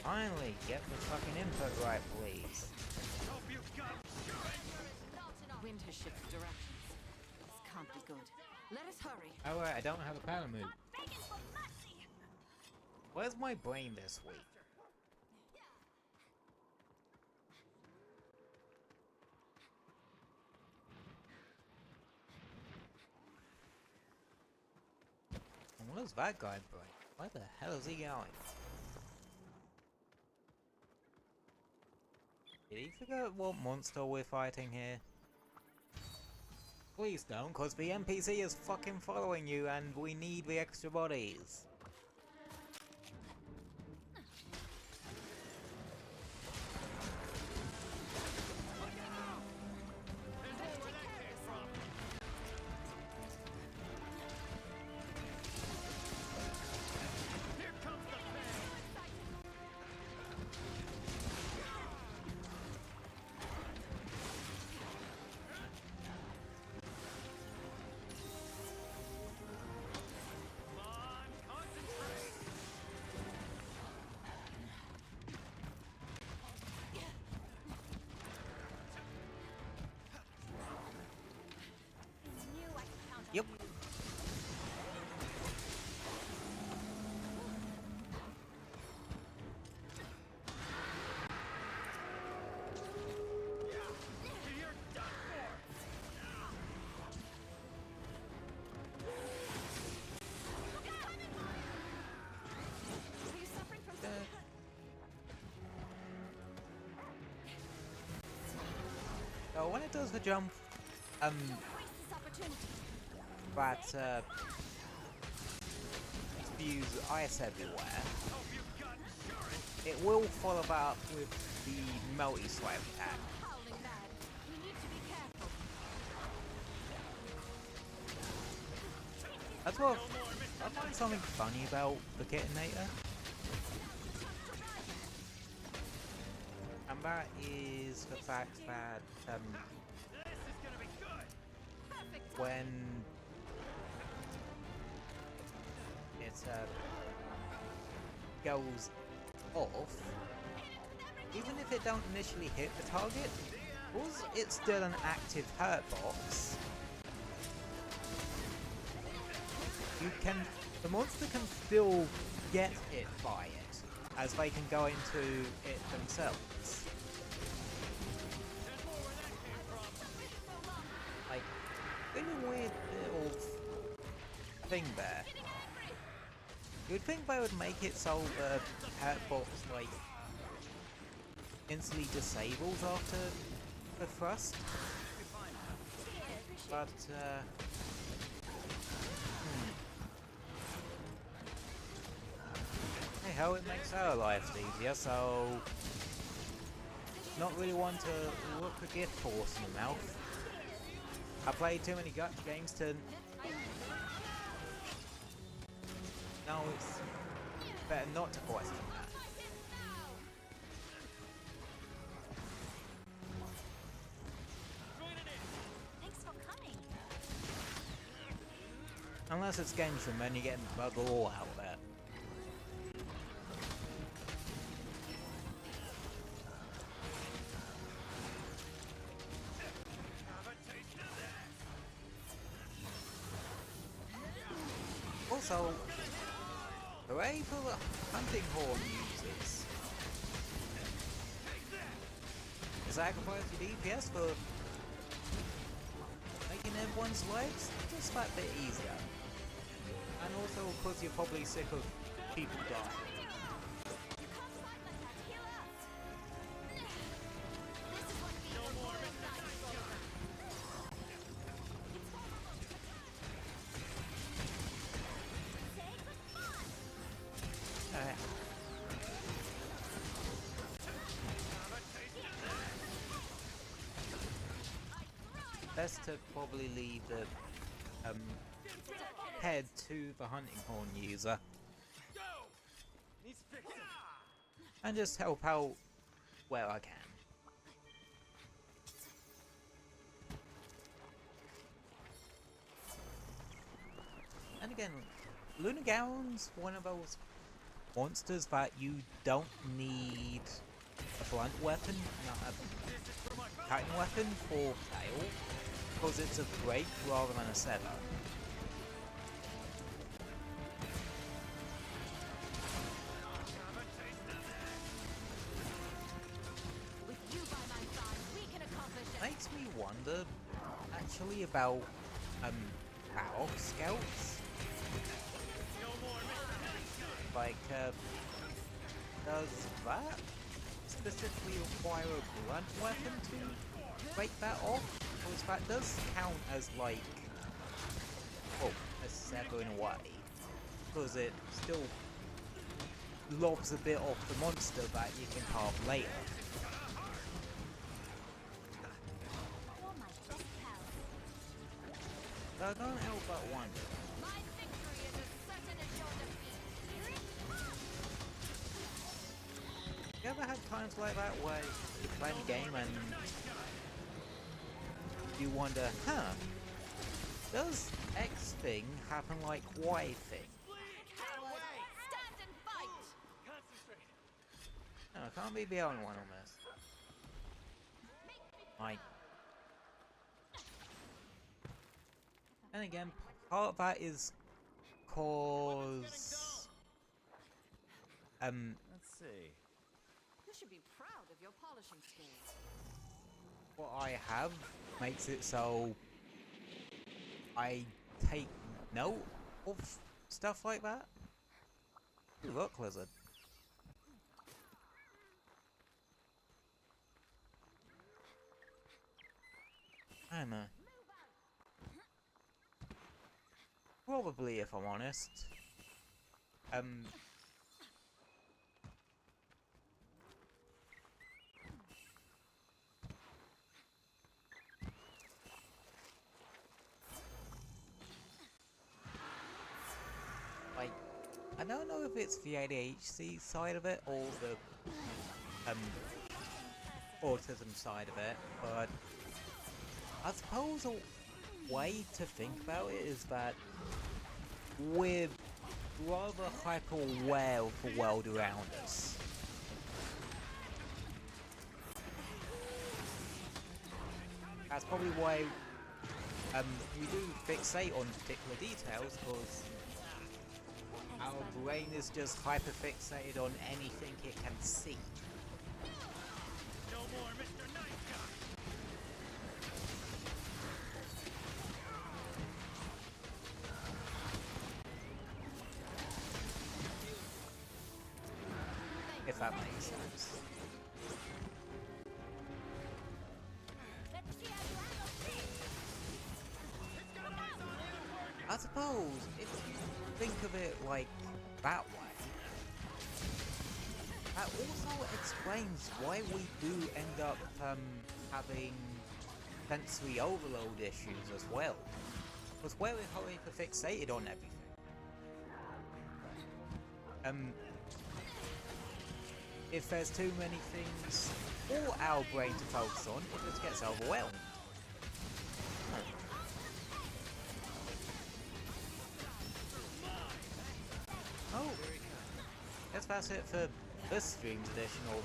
Finally, get the fucking input right, please. Hope you've gotten sure. Wind has shifted directions. This can't be good. Let us hurry. Oh right, I don't have a power move. Begging for mercy. Where's my brain this week? And where's that guy brain? Where the hell is he going? Did he forget what monster we're fighting here? Please don't, cause the NPC is fucking following you and we need the extra bodies. Here comes the pain. Come on, but when it does the jump, Don't waste this opportunity. that spews ice everywhere, Hope you've got insurance. it will follow that up with the melty swipe attack. Howling bad. We need to be careful. That's what I find something funny about the Kittinator. And that is the fact that This is gonna be good. Perfect. when it goes off, even if it don't initially hit the target, because it's still an active hurt box, the monster can still get hit by it, as they can go into it themselves. Like, there's a weird little thing there. You'd think they would make it so the hurt box, like, instantly disables after the thrust, but hey ho, it makes our lives easier, so not really one to look a gift horse in the mouth. I played too many gacha games to know it's better not to question that. Thanks for coming. Unless it's Genshin, then you're getting bug all out there. Also, hooray for the hunting horn users. Sacrifice your DPS for making everyone's lives just that bit easier. And also because you're probably sick of people dying. Best to probably leave the head to the hunting horn user and just help out where I can. And again, Lunagaron's one of those monsters that you don't need a blunt weapon, not a cutting weapon for tail, because it's a break rather than a sever. With you by my side, we can accomplish it. Makes me wonder, actually, about power scouts. Like, does that specifically require a blunt weapon to break that off? Because that does count as, like, well, a sever in a way. Because it still lobs a bit off the monster that you can carve later. You're my best pal. So I can't help but wonder. My victory is as certain as your defeat. You ever had times like that where you play a game and you wonder, does X thing happen like Y thing? Stand and fight. No, I can't be the only one on this. Like, and again, part of that is cause Let's see. You should be proud of your polishing skills. what I have makes it so I take note of stuff like that. Ooh, look, lizard. I don't know. Probably, if I'm honest. Like, I don't know if it's the ADHD side of it or the autism side of it, but I suppose a way to think about it is that we're rather hyper aware of the world around us. That's probably why we do fixate on particular details, because our brain is just hyper fixated on anything it can see. No more Mr. Nice Guy. If that makes sense. Let's see how you handle this. I suppose, if you think of it like that way, that also explains why we do end up having sensory overload issues as well. Because we're hyper fixated on everything. If there's too many things for our brain to focus on, it just gets overwhelmed. Oh, guess that's it for this stream's edition of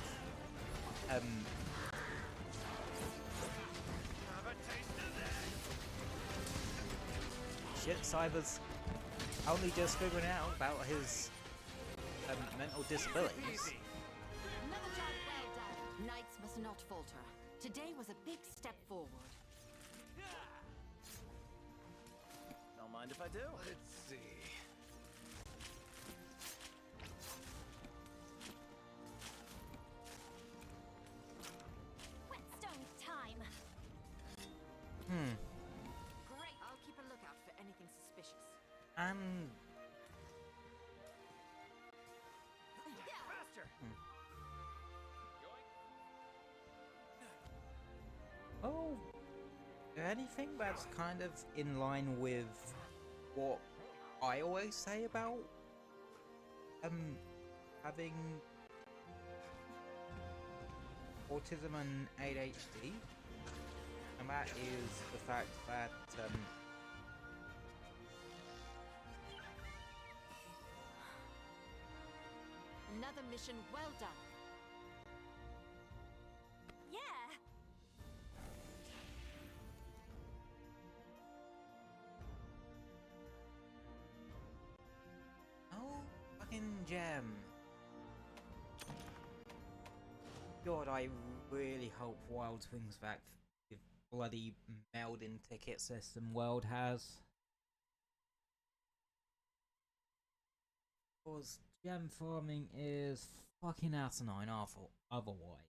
Have a taste of that. shit. Cyber's only just figuring out about his mental disabilities. Easy. Another job well done. Knights must not falter. Today was a big step forward. Don't mind if I do. Let's see. Whetstone time. Great. I'll keep a lookout for anything suspicious. And Faster. oh, anything that's kind of in line with what I always say about having autism and ADHD, and that is the fact that Another mission well done. Yeah. oh, fucking gem. God, I really hope Wild swings back the bloody melding ticket system World has. Because gem farming is fucking asinine otherwise.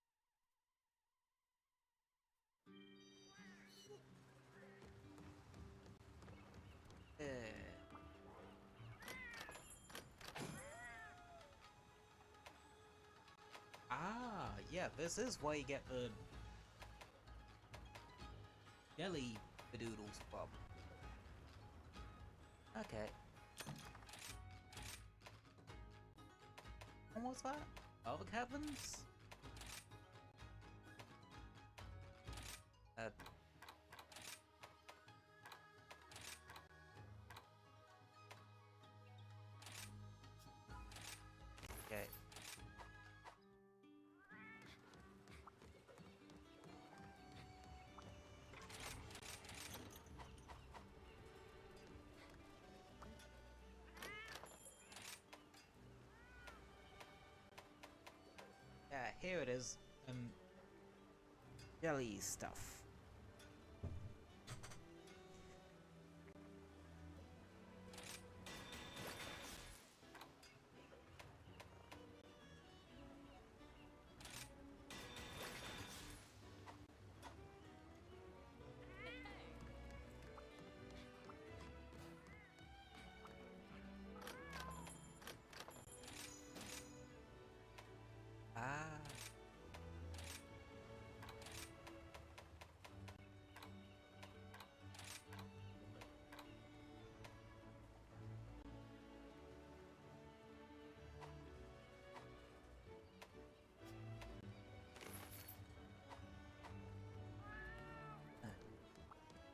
Ah, yeah, this is where you get the jelly doodles from. Okay. And what's that? Other cabins? Okay. Yeah, here it is. Jelly stuff.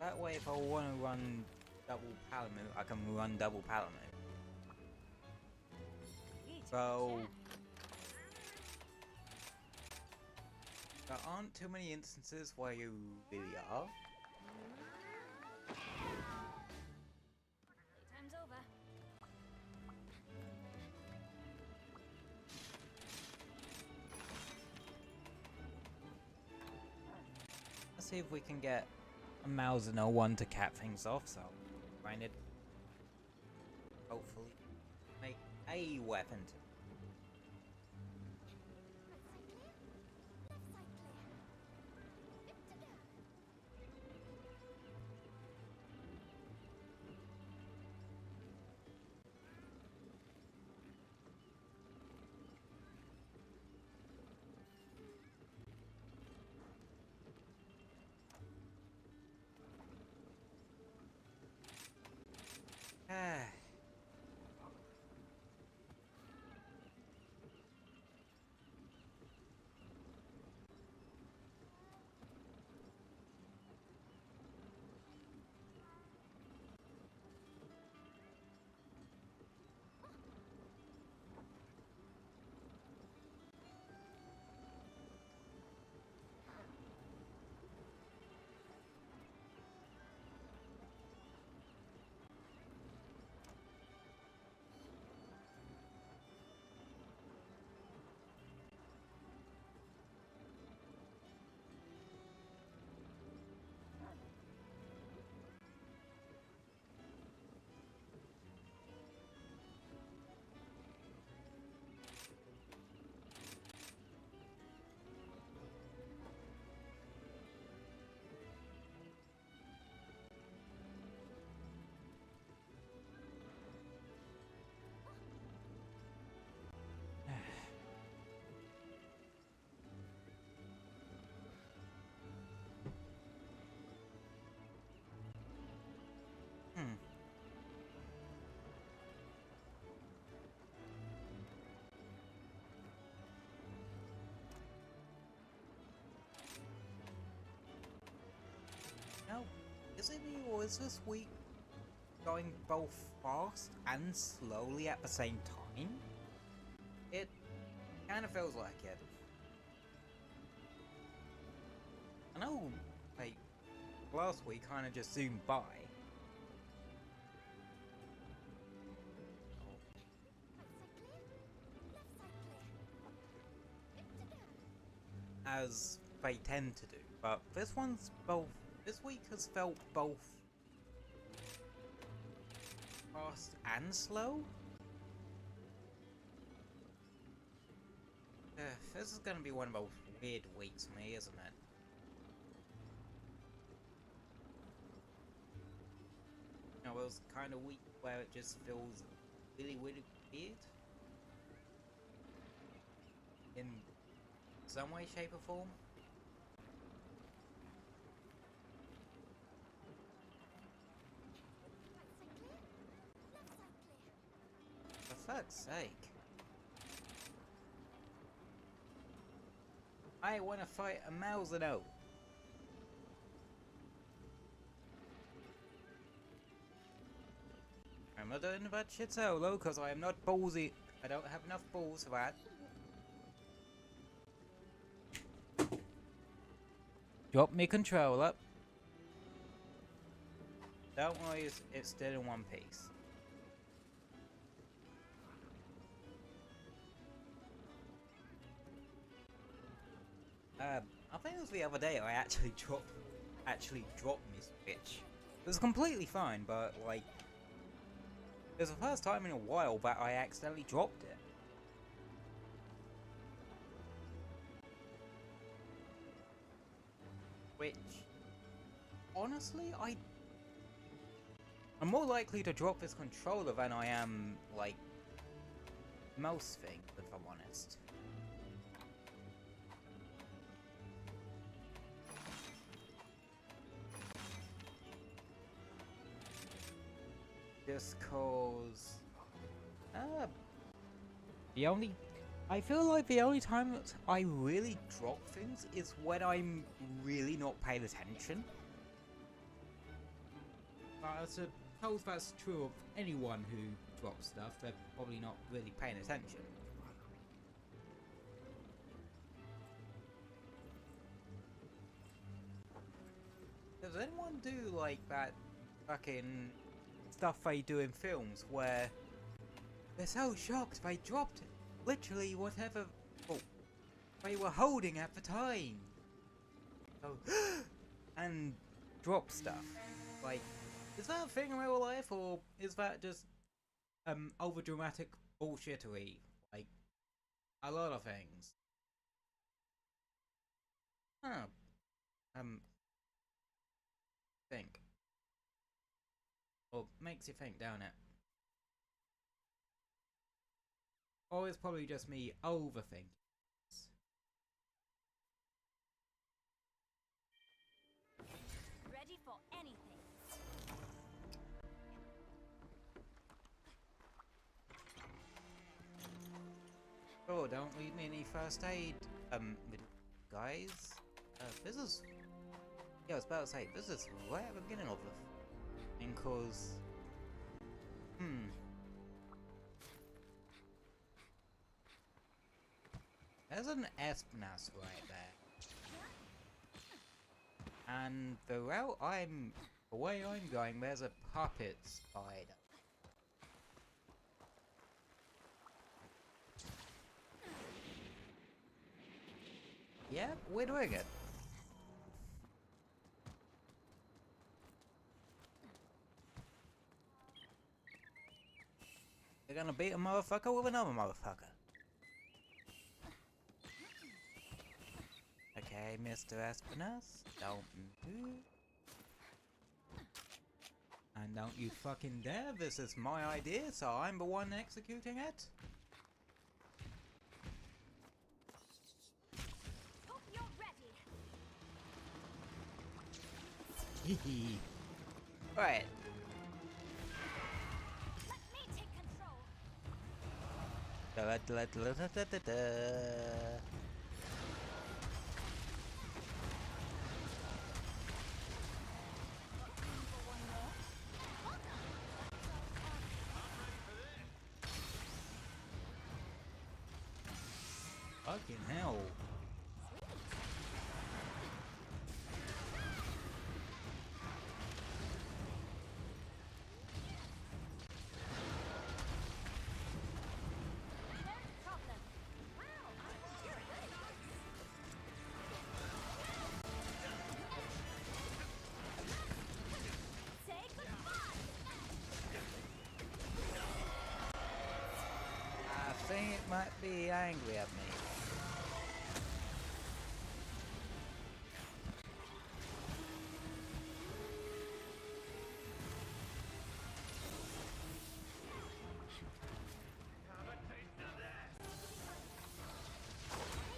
That way, if I want to run double Palamute, I can run double Palamute. So there aren't too many instances where you really are. Playtime's over. Let's see if we can get a Malzeno one to cap things off, so find it. Hopefully make a weapon to Now, is it me or is this week going both fast and slowly at the same time? It kind of feels like it. I know, like, last week kind of just zoomed by. As they tend to do, but this one's both. This week has felt both fast and slow. This is gonna be one of those weird weeks for me, isn't it? You know, those kind of week where it just feels really, really weird. In some way, shape, or form. For fuck's sake. I want to fight a Malzeno. I'm not doing that shit solo because I am not ballsy. I don't have enough balls for that. Drop me controller. Don't worry, it's still in one piece. I think it was the other day I actually dropped this bitch. It was completely fine, but like, it was the first time in a while that I accidentally dropped it. Which, honestly, I'm more likely to drop this controller than I am, like, most things, if I'm honest. Just cause... I feel like the only time that I really drop things is when I'm really not paying attention. But I suppose that's true of anyone who drops stuff. They're probably not really paying attention. Does anyone do like that fucking stuff they do in films where they're so shocked they dropped literally whatever they were holding at the time? So, and drop stuff. Like, is that a thing in real life, or is that just over dramatic bullshittery? Like a lot of things. Huh. Think. Or makes you think, don't it? Or it's probably just me overthinking. Ready for anything. Oh, don't leave me any first aid, guys. This is... Yeah, I was about to say, this is right at the beginning of the thing, cause... There's an Espnas right there. And the way I'm going, there's a puppet spider. Yep, we're doing it. They're gonna beat a motherfucker with another motherfucker. Okay, Mr. Espnas, don't move. And don't you fucking dare, this is my idea, so I'm the one executing it. Hope you're ready. Hehe. Right. Let me take control. Fucking hell. Problem. Wow, you're good. Say goodbye. I think it might be angry at me.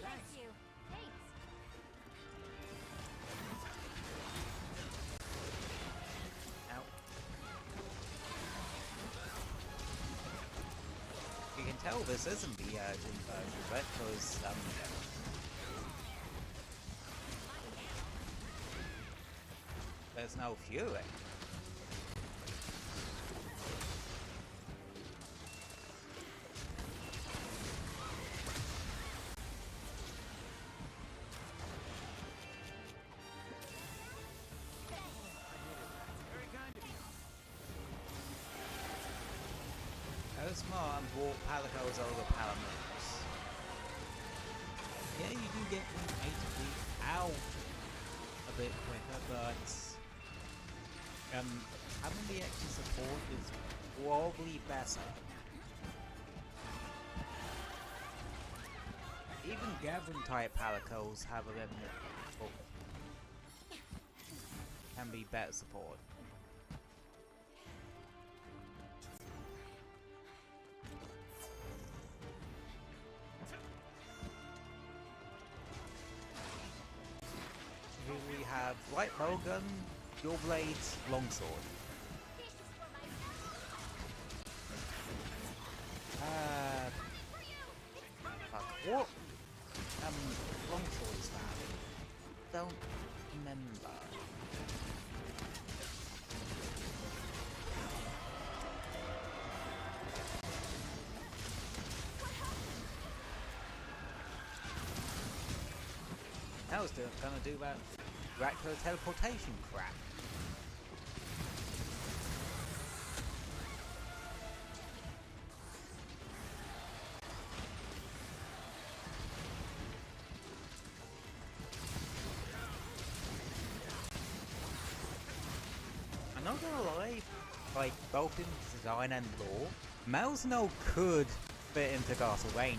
Thank you. Thanks. Ow. You can tell this isn't the urgent version, right? Because, there's no fury. Very kind of you. That was smart and brought Palicos over Palamutes. Yeah, you do get them 8 feet out a bit quicker, but having the extra support is probably better. Even gathering type Palicos have a bit more, can be better support. Here we have light bowgun, dual blades, longsword. This is for my Fuck, what? Longsword is that? Don't remember. was gonna do that retro teleportation crap. I'm not gonna lie, like both in design and lore, Malzeno could fit into Castlevania.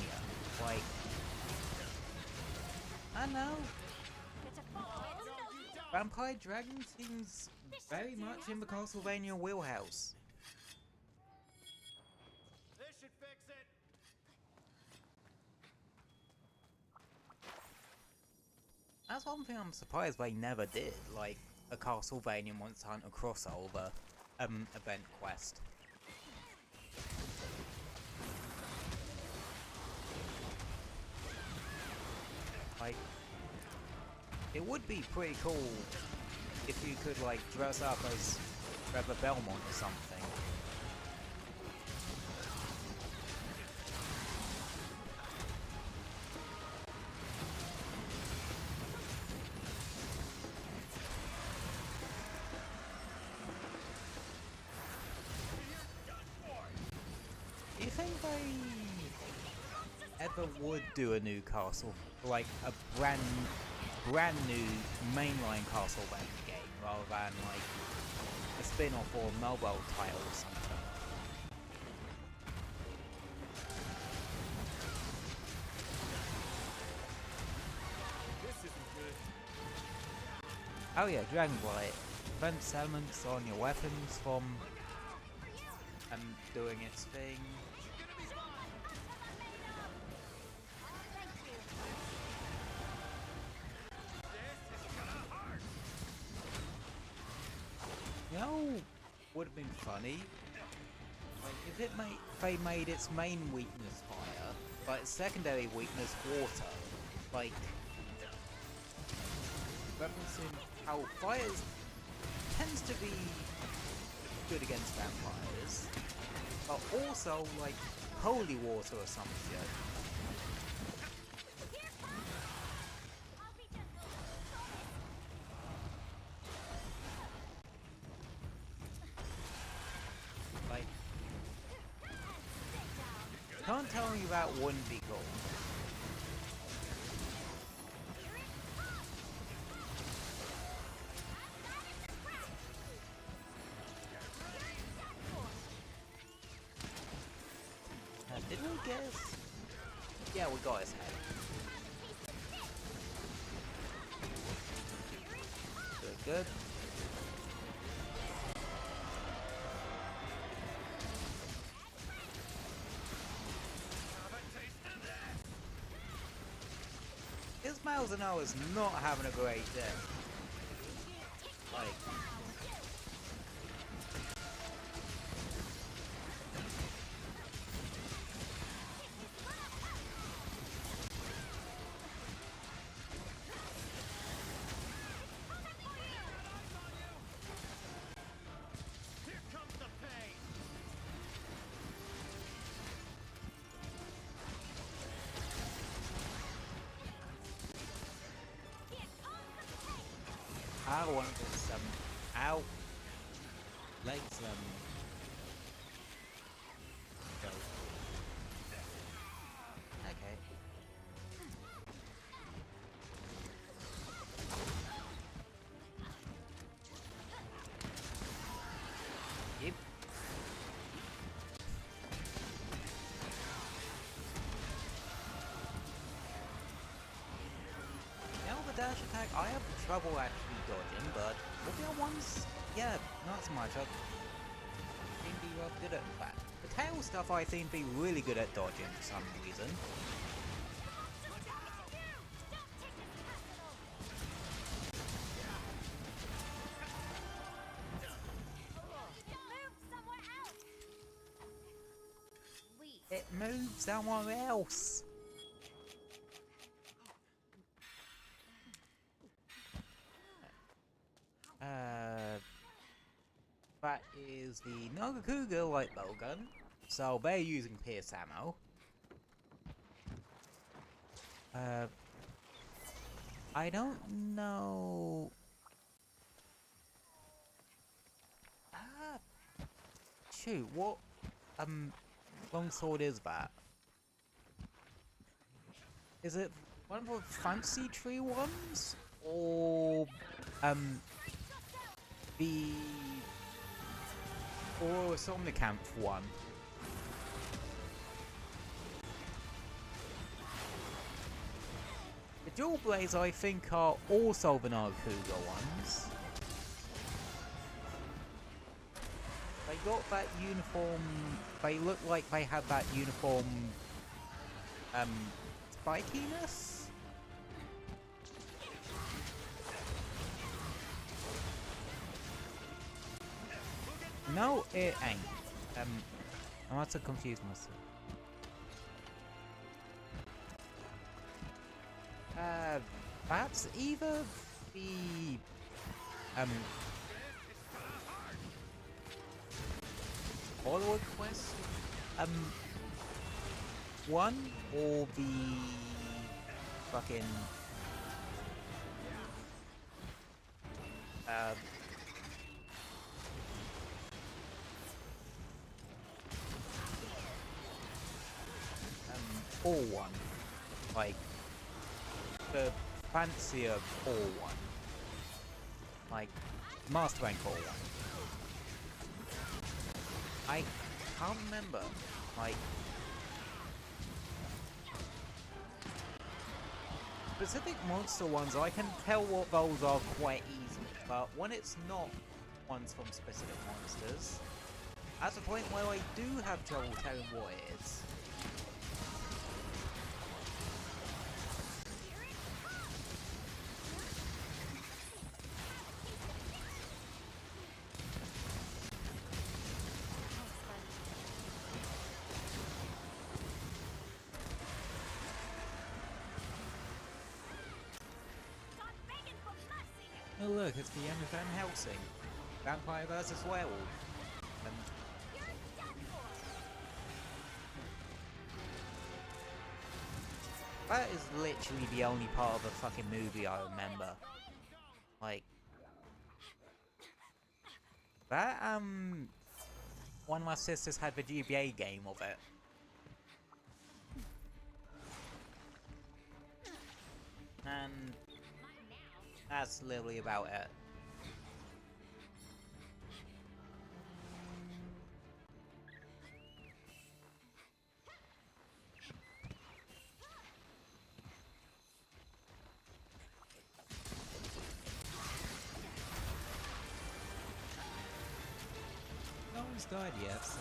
Like, I know. Vampire Dragon seems very much in the Castlevania wheelhouse. This should fix it. That's one thing I'm surprised they never did, like a Castlevania Monster Hunter crossover event quest. Like, it would be pretty cool if you could like dress up as Trevor Belmont or something. Do you think they ever would do a new castle, like a brand new mainline Castlevania game, rather than like a spin-off or a mobile title or something? This isn't good. Oh yeah, Dragonblight. Prevents elements on your weapons from doing its thing. You know, would have been funny, like if they made its main weakness fire, but its secondary weakness water, like referencing how fire tends to be good against vampires, but also like holy water or some shit. Like, can't tell me that wouldn't be cool. Did we guess? Yeah, we got his head. Good, good. This Malzeno is not having a great day. Like, Here comes the pain. I want some out legs go. Okay. Yep. Now the dash attack, I have trouble actually dodging, but with the other ones, yeah, not so much. I seem to be good at that. The tail stuff I seem to be really good at dodging for some reason. It moved somewhere else. That is the Nagakuga light bowgun. So they're using pierce ammo. I don't know. Shoot, what longsword is that? Is it one of the fancy tree ones? Or the Somnicamp one? The dual blades I think are also the Narkuga ones. They got that uniform, they look like they had that uniform, spikiness? No, it ain't. I must have confused myself. That's either the, Hollywood Quest, one, or the fucking, all one, like, the fancier all one, like, Master Rank all one. I can't remember, like, specific monster ones, I can tell what those are quite easily, but when it's not ones from specific monsters, at a point where I do have trouble telling what it is. Oh look, it's the end of Van Helsing. Vampire versus werewolf. That is literally the only part of the fucking movie I remember. Like, that, one of my sisters had the GBA game of it. And that's literally about it. No one's died yet, so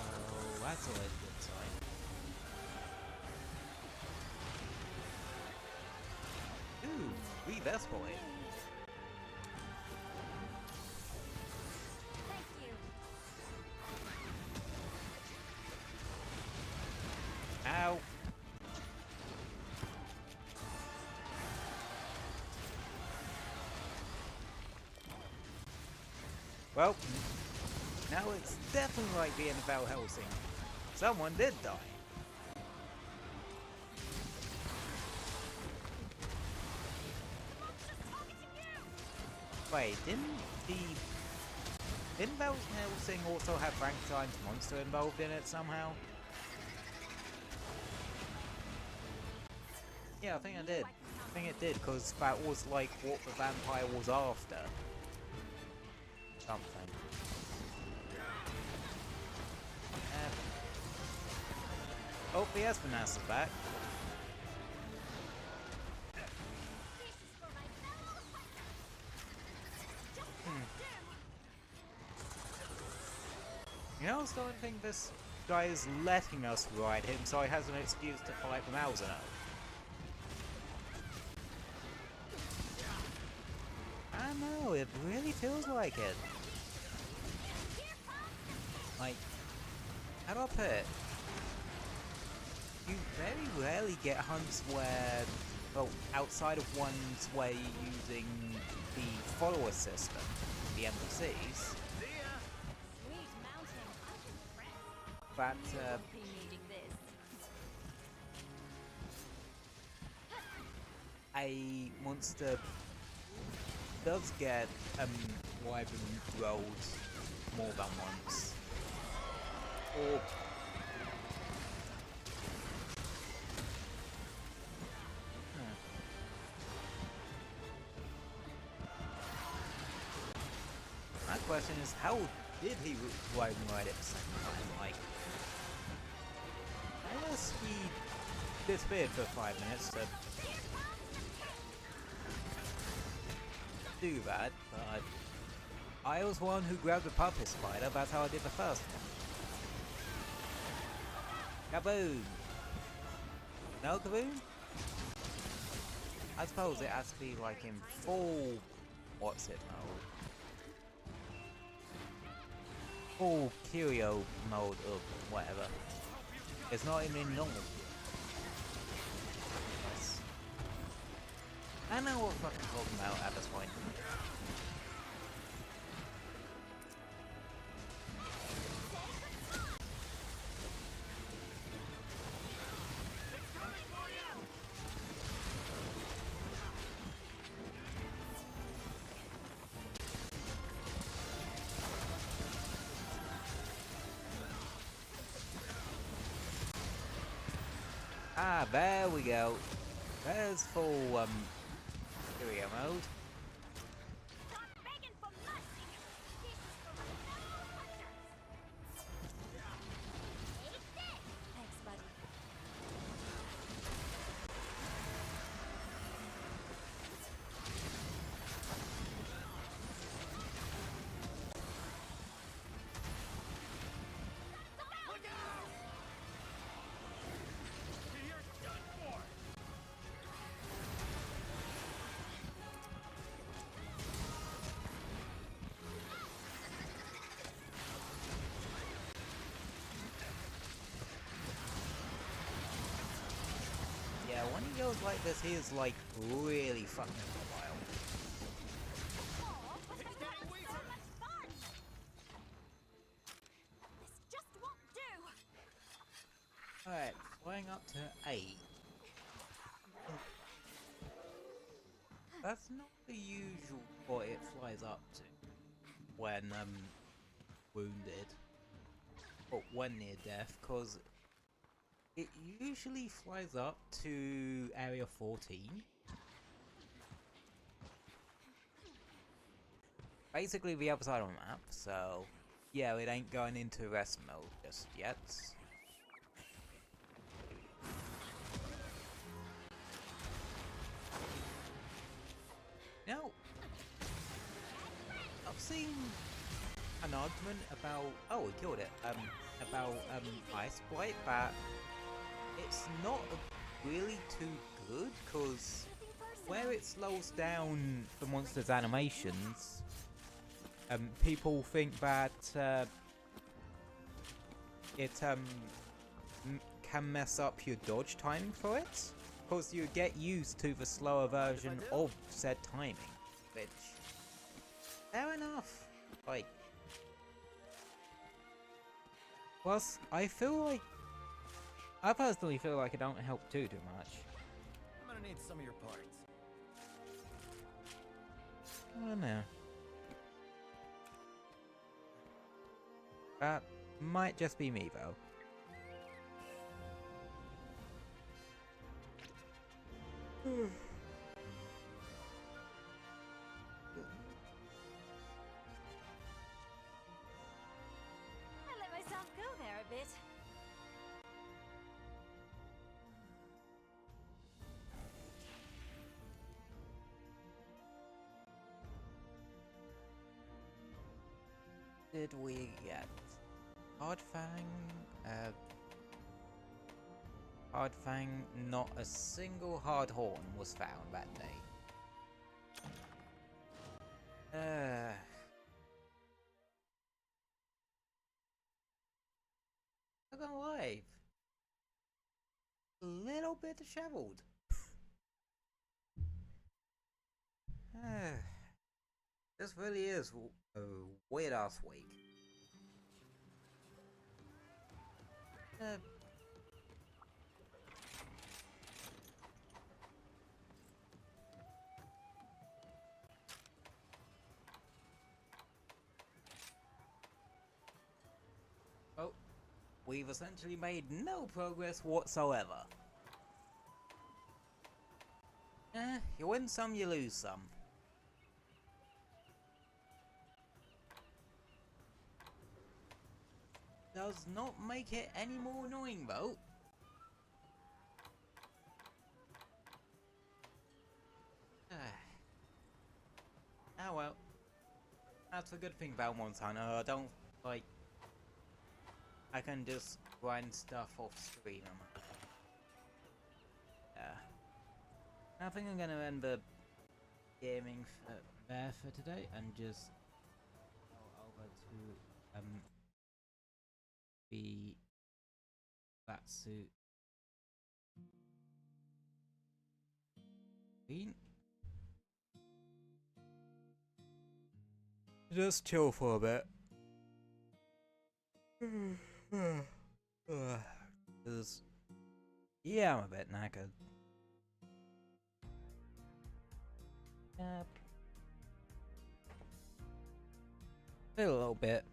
that's always a good sign. Ooh, reverse boy. Ow. Well, now it's definitely like the end of Van Helsing. Someone did die. Wait, didn't Van Helsing also have Frankenstein's monster involved in it somehow? Yeah, I think I did. I think it did, because that was like what the vampire was after. Something. Oh, the Espinass is back. You know, I was starting to think this guy is letting us ride him so he has an excuse to fight the Malzeno. I don't know, it really feels like it. Like, how do I put it? You very rarely get hunts where, well, outside of ones where you're using the follower system, the NPCs, but, a monster does get wyvern rolled more than once. Or my question is, how did he wyvern ride it the second time? Like, unless he disappeared for 5 minutes to do that, but I was one who grabbed the puppet spider. That's how I did the first one. Kaboom! No kaboom? I suppose it has to be like in full... what's it mode? Full Curio mode or whatever. It's not even in normal. Nice. I know what fucking talking about at this point. Ah, there we go. There's full Curio mode. Stop begging for mercy. This is for my fellow hunters. Take this. Thanks, buddy. Look out! You're done for! Yeah, when he goes like this, he is like really fucking mobile. Oh, but we got so much fun. This just won't do. Alright, flying up to 8. That's not the usual what it flies up to when wounded or when near death, because it usually flies up to area 14. Basically the other side of the map, so yeah, it ain't going into rest mode just yet. Now, I've seen an argument about, oh, we killed it, about Ice Blight, but it's not really too good, because where it slows down the monster's animations, people think that it can mess up your dodge timing for it, because you get used to the slower version of said timing, which, fair enough, like, plus, I personally feel like it don't help too much. I'm gonna need some of your parts. I don't know. That might just be me, though. I let myself go there a bit. Did we get Hardfang? Hardfang, not a single hard horn was found that day. I'm gonna lie. A little bit disheveled. This really is a weird ass week. we've essentially made no progress whatsoever. You win some, you lose some. Does not make it any more annoying though. Oh well. That's a good thing about Montana. I don't like. I can just grind stuff off screen. Yeah. I think I'm gonna end the gaming there for today and just go over to the that suit. Just chill for a bit. Cause yeah, I'm a bit knackered. Yep. Feel a little bit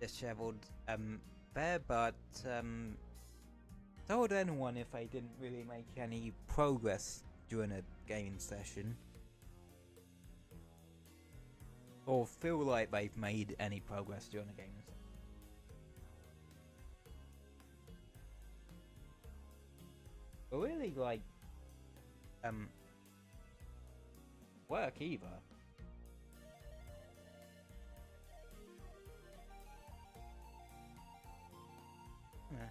disheveled there, but told anyone if I didn't really make any progress during a gaming session. Or feel like they've made any progress during a gaming session. But really, like, work either. Yeah.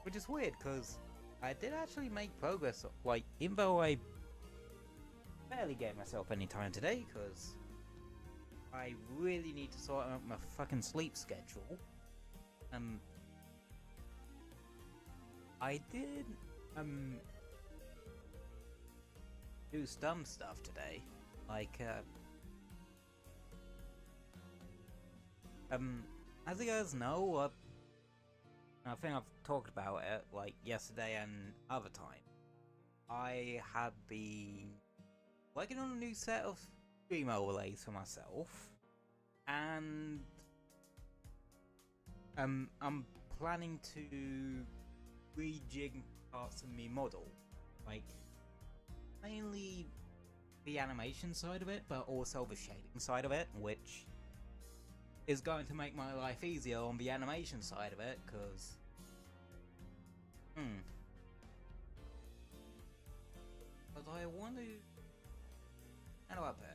Which is weird, because I did actually make progress, like, even though I barely gave myself any time today, because I really need to sort out my fucking sleep schedule. I did, do some stuff today, like, as you guys know, I think I've talked about it, like, yesterday and other time, I have been working on a new set of stream overlays for myself, and I'm planning to rejig parts of my model, like mainly the animation side of it, but also the shading side of it, which is going to make my life easier on the animation side of it, because but I want to, how do I put it?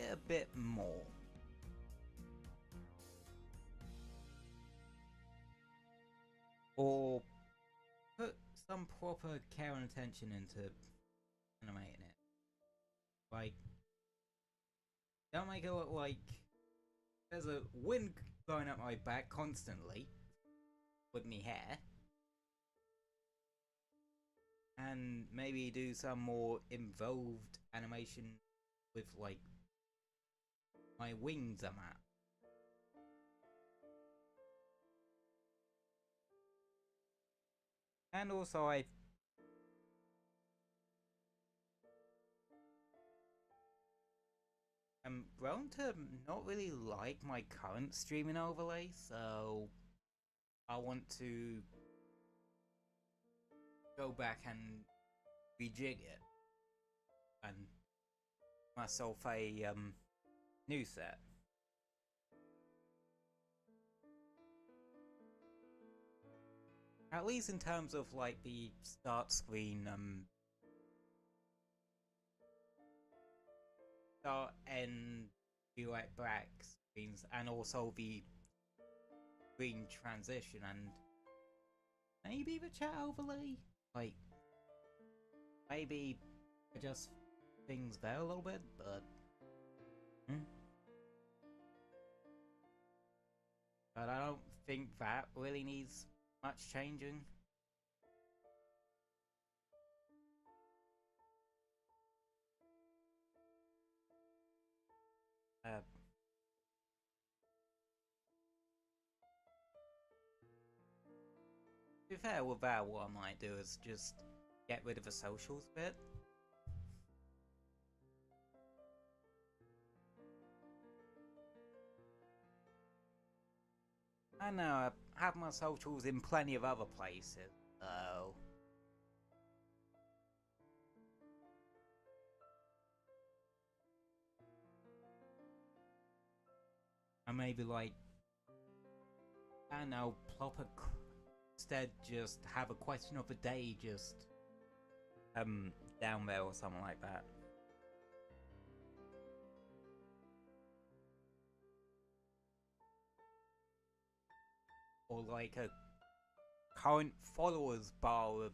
A bit more. Or put some proper care and attention into animating it. Like, don't make it look like there's a wind blowing up my back constantly with me hair. And maybe do some more involved animation with, like, my wings I'm at. And also I've grown to not really like my current streaming overlay, so I want to go back and rejig it and myself a new set. At least in terms of like the start screen, start end white black screens, and also the screen transition, and maybe the chat overlay. Like, maybe adjust things there a little bit, but but I don't think that really needs much changing. To be fair with that, what I might do is just get rid of the socials bit. I know, I have my socials in plenty of other places, though. I maybe like, I don't know, instead just have a question of the day just down there or something like that. Or like a current followers bar or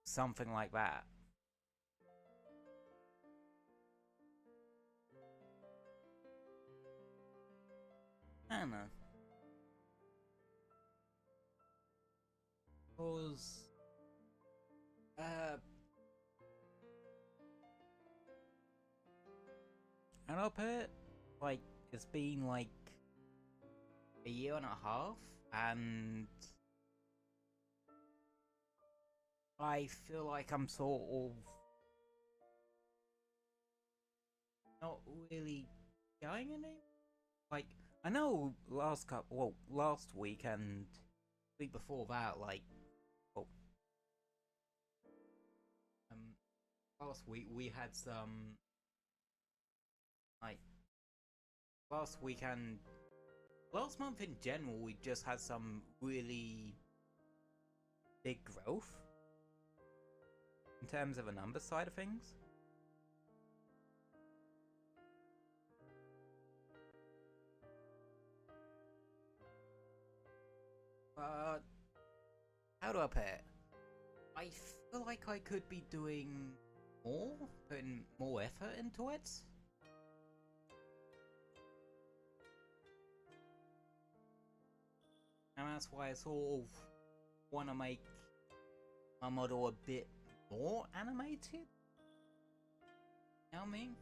something like that. I don't know. Cause and I'll put it like it's been like a year and a half, and I feel like I'm sort of not really going anywhere. Like, I know last week and week before that, like, last week we had some, like, last month in general we just had some really big growth in terms of the number side of things. But how do I put it? I feel like I could be doing more, putting more effort into it. And that's why I sort of want to make my model a bit more animated. You know what I mean?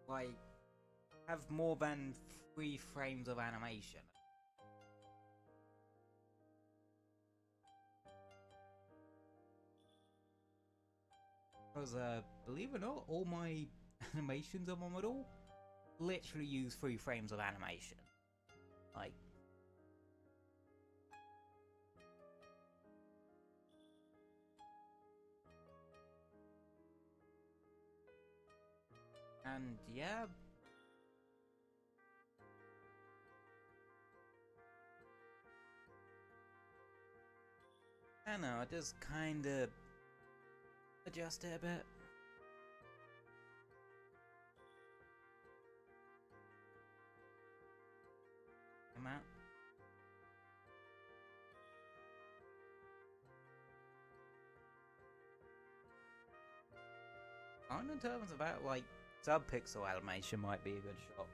Like, have more than 3 frames of animation. Because, believe it or not, all my animations on my model literally use 3 frames of animation. Like, and yeah. I don't know, I just kinda adjust it a bit. Come out. On in terms of that, like, sub-pixel animation might be a good shot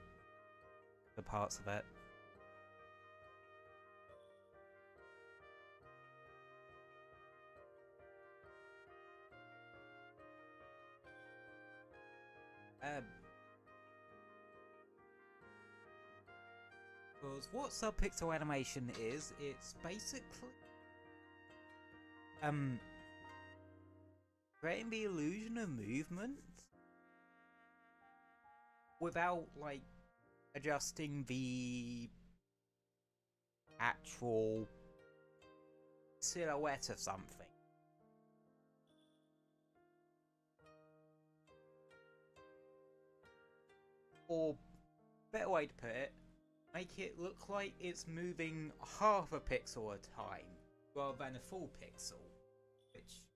for parts of it. Because what sub-pixel animation is, it's basically creating the illusion of movement without, like, adjusting the actual silhouette of something. Or, better way to put it, make it look like it's moving half a pixel at a time, rather than a full pixel. Which,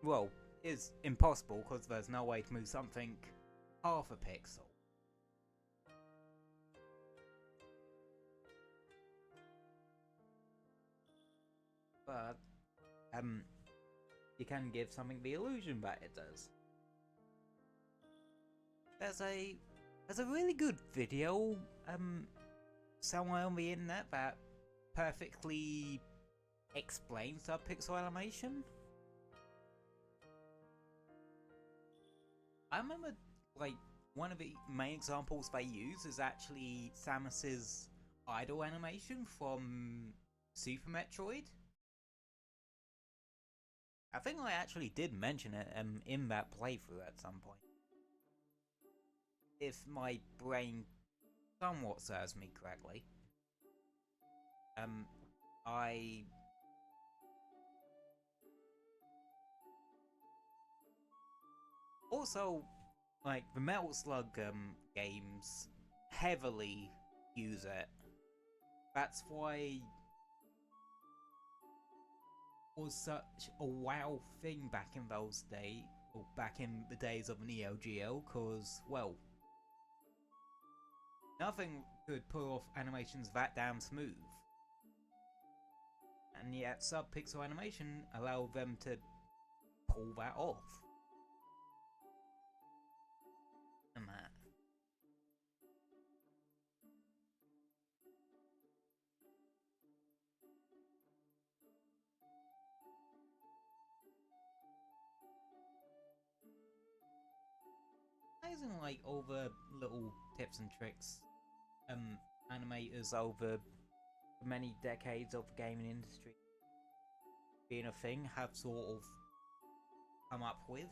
well, is impossible because there's no way to move something half a pixel. But, you can give something the illusion that it does. There's a really good video somewhere on the internet that perfectly explains sub-pixel animation. I remember, like, one of the main examples they use is actually Samus's idle animation from Super Metroid. I think I actually did mention it in that playthrough at some point. If my brain somewhat serves me correctly. I... Also, like, the Metal Slug games heavily use it. That's why it was such a wow thing back in those days, or back in the days of Neo Geo, cause, well, nothing could pull off animations that damn smooth. And yet sub-pixel animation allowed them to pull that off. And that. Amazing, like, all the little tips and tricks animators over many decades of the gaming industry being a thing have sort of come up with.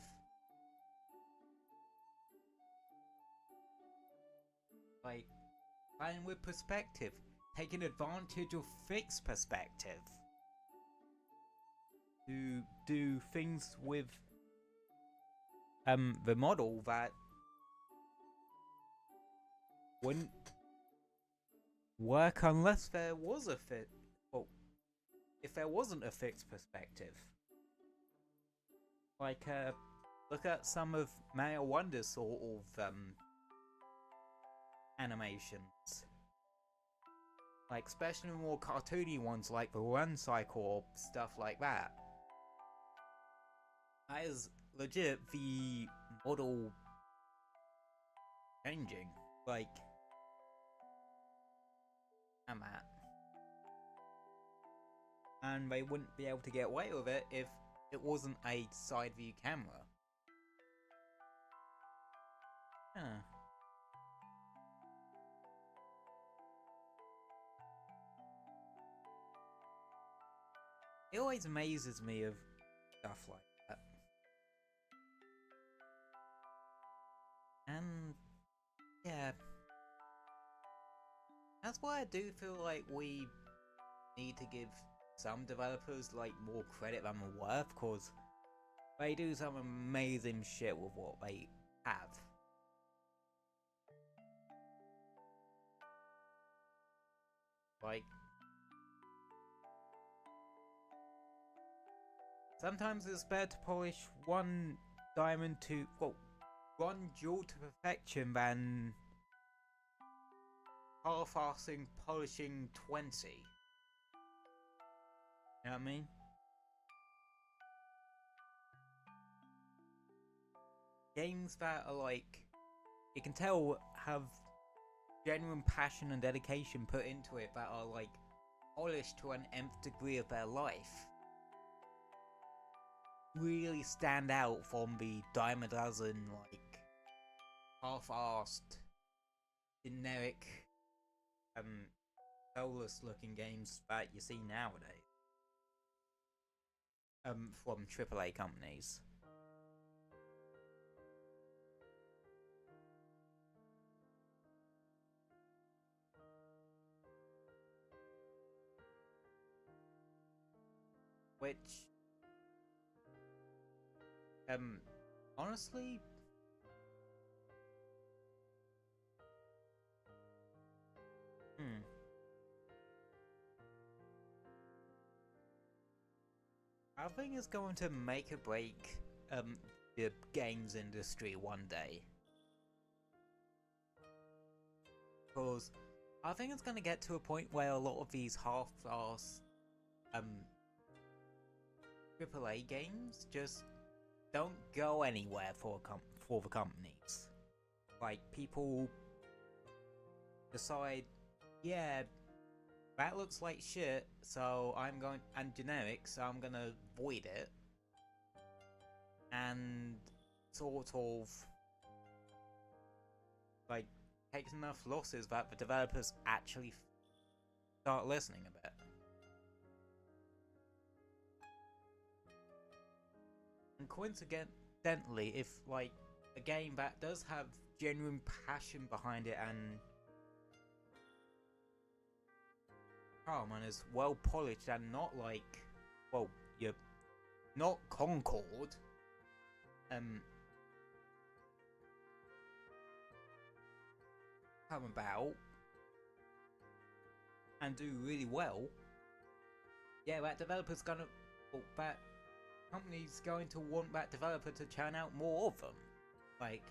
Like, playing with perspective, taking advantage of fixed perspective to do things with the model that wouldn't work unless there was a if there wasn't a fixed perspective. Like, look at some of Mario Wonder's sort of animations. Like, especially more cartoony ones like the run cycle or stuff like that. That is legit the model changing. Like, and that. And they wouldn't be able to get away with it if it wasn't a side view camera. Huh. It always amazes me of stuff like that. And yeah, that's why I do feel like we need to give some developers like more credit than they're worth, cause they do some amazing shit with what they have. Like, sometimes it's better to polish one diamond to, well, one jewel to perfection than half-assing polishing 20. You know what I mean? Games that are like, you can tell have genuine passion and dedication put into it, that are like polished to an nth degree of their life, really stand out from the dime a dozen like half-assed, generic, soulless looking games that you see nowadays. From AAA companies. Which, honestly, I think it's going to make or break the games industry one day. Because I think it's going to get to a point where a lot of these half-assed AAA games just don't go anywhere for the companies. Like, people decide, yeah, that looks like shit, so I'm going, and generic, so I'm gonna void it, and sort of like takes enough losses that the developers actually start listening a bit. And coincidentally, if like a game that does have genuine passion behind it and charm and is well polished and not like, well, you're not Concord, come about and do really well, yeah, that developer's gonna, well, that company's going to want that developer to churn out more of them. Like,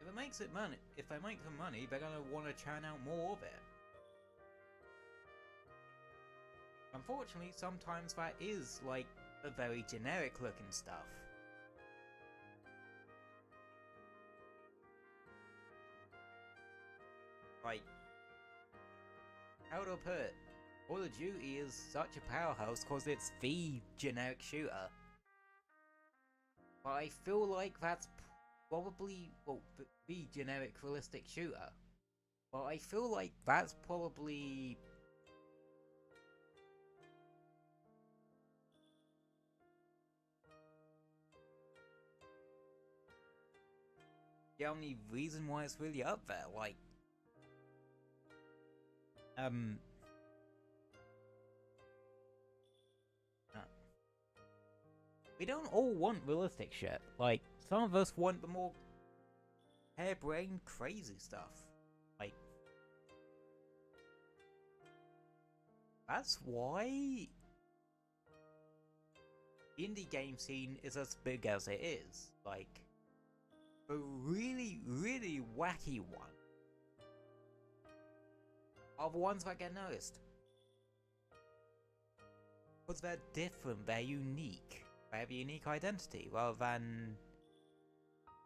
if it makes it money, if they make them money, they're gonna want to churn out more of it. Unfortunately, sometimes that is like a very generic looking stuff. Like, how to put it? Call of Duty is such a powerhouse because it's the generic shooter. But I feel like that's probably, well, the generic realistic shooter. But I feel like that's probably the only reason why it's really up there. Like, we don't all want realistic shit. Like, some of us want the more harebrained, crazy stuff. Like, that's why the indie game scene is as big as it is. Like, the really, really wacky one are the ones that get noticed. Because they're different, they're unique. They have a unique identity, rather than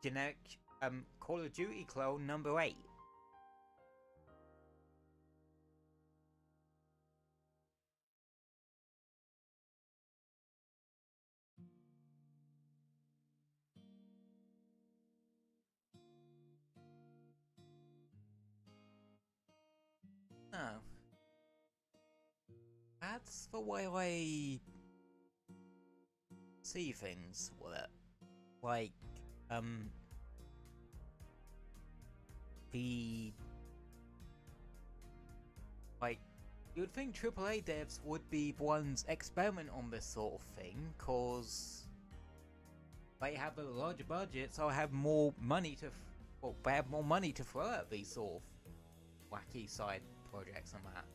generic Call of Duty clone number 8. No. That's the way I see things with it. Like, you would think AAA devs would be the ones experiment on this sort of thing, cause they have a larger budget, so have more money to, well, they have more money to throw at these sort of wacky side projects and that.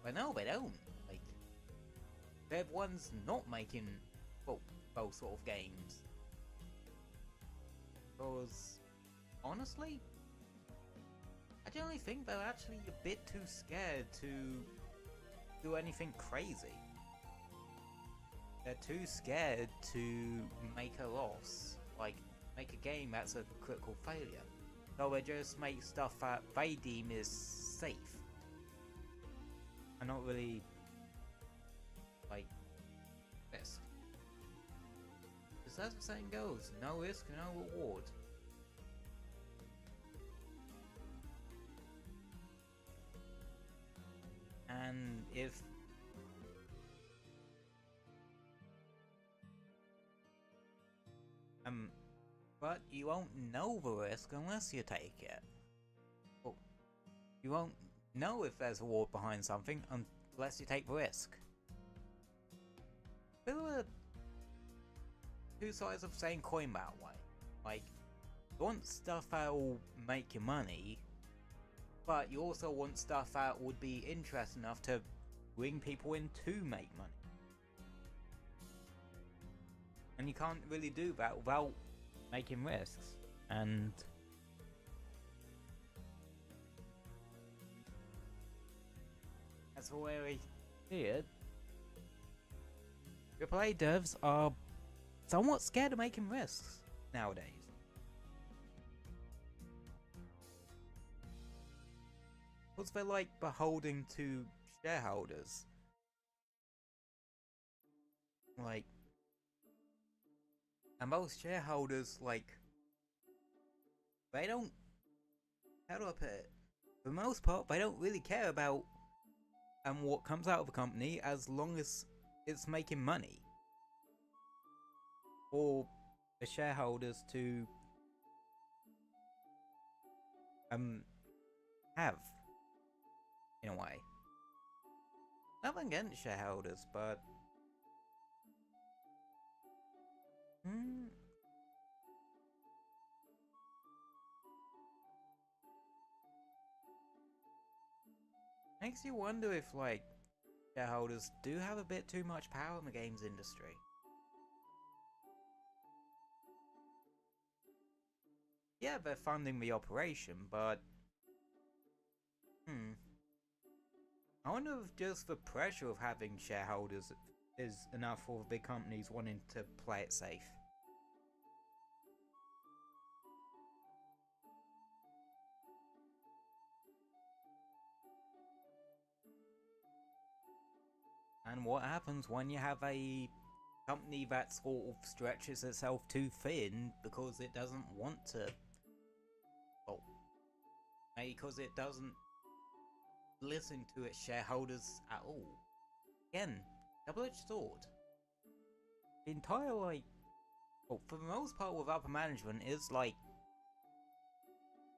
But no, they don't. Like, they're the ones not making, well, those sort of games. Because, honestly, I generally think they're actually a bit too scared to do anything crazy. They're too scared to make a loss, like make a game that's a critical failure. So they just make stuff that they deem is safe. And not really like risk. Because as the saying goes, no risk, no reward. And if but you won't know the risk unless you take it. Well, you won't know if there's a reward behind something unless you take the risk. There are two sides of the same coin that way. Like, you want stuff that will make you money, but you also want stuff that would be interesting enough to bring people in to make money. And you can't really do that without making risks. And that's the way I see it. AAA devs are somewhat scared of making risks nowadays. Because they're like beholden to shareholders. Like, And most shareholders, like, they don't, how do I put it? For the most part, they don't really care about what comes out of a company as long as it's making money. For the shareholders to have, in a way. Nothing against shareholders, but makes you wonder if, like, shareholders do have a bit too much power in the games industry. Yeah, they're funding the operation, but I wonder if just the pressure of having shareholders is enough for the big companies wanting to play it safe. And what happens when you have a company that sort of stretches itself too thin because it doesn't want to, well, because it doesn't listen to its shareholders at all. Again, double-edged sword. The entire, like, well, for the most part with upper management is like,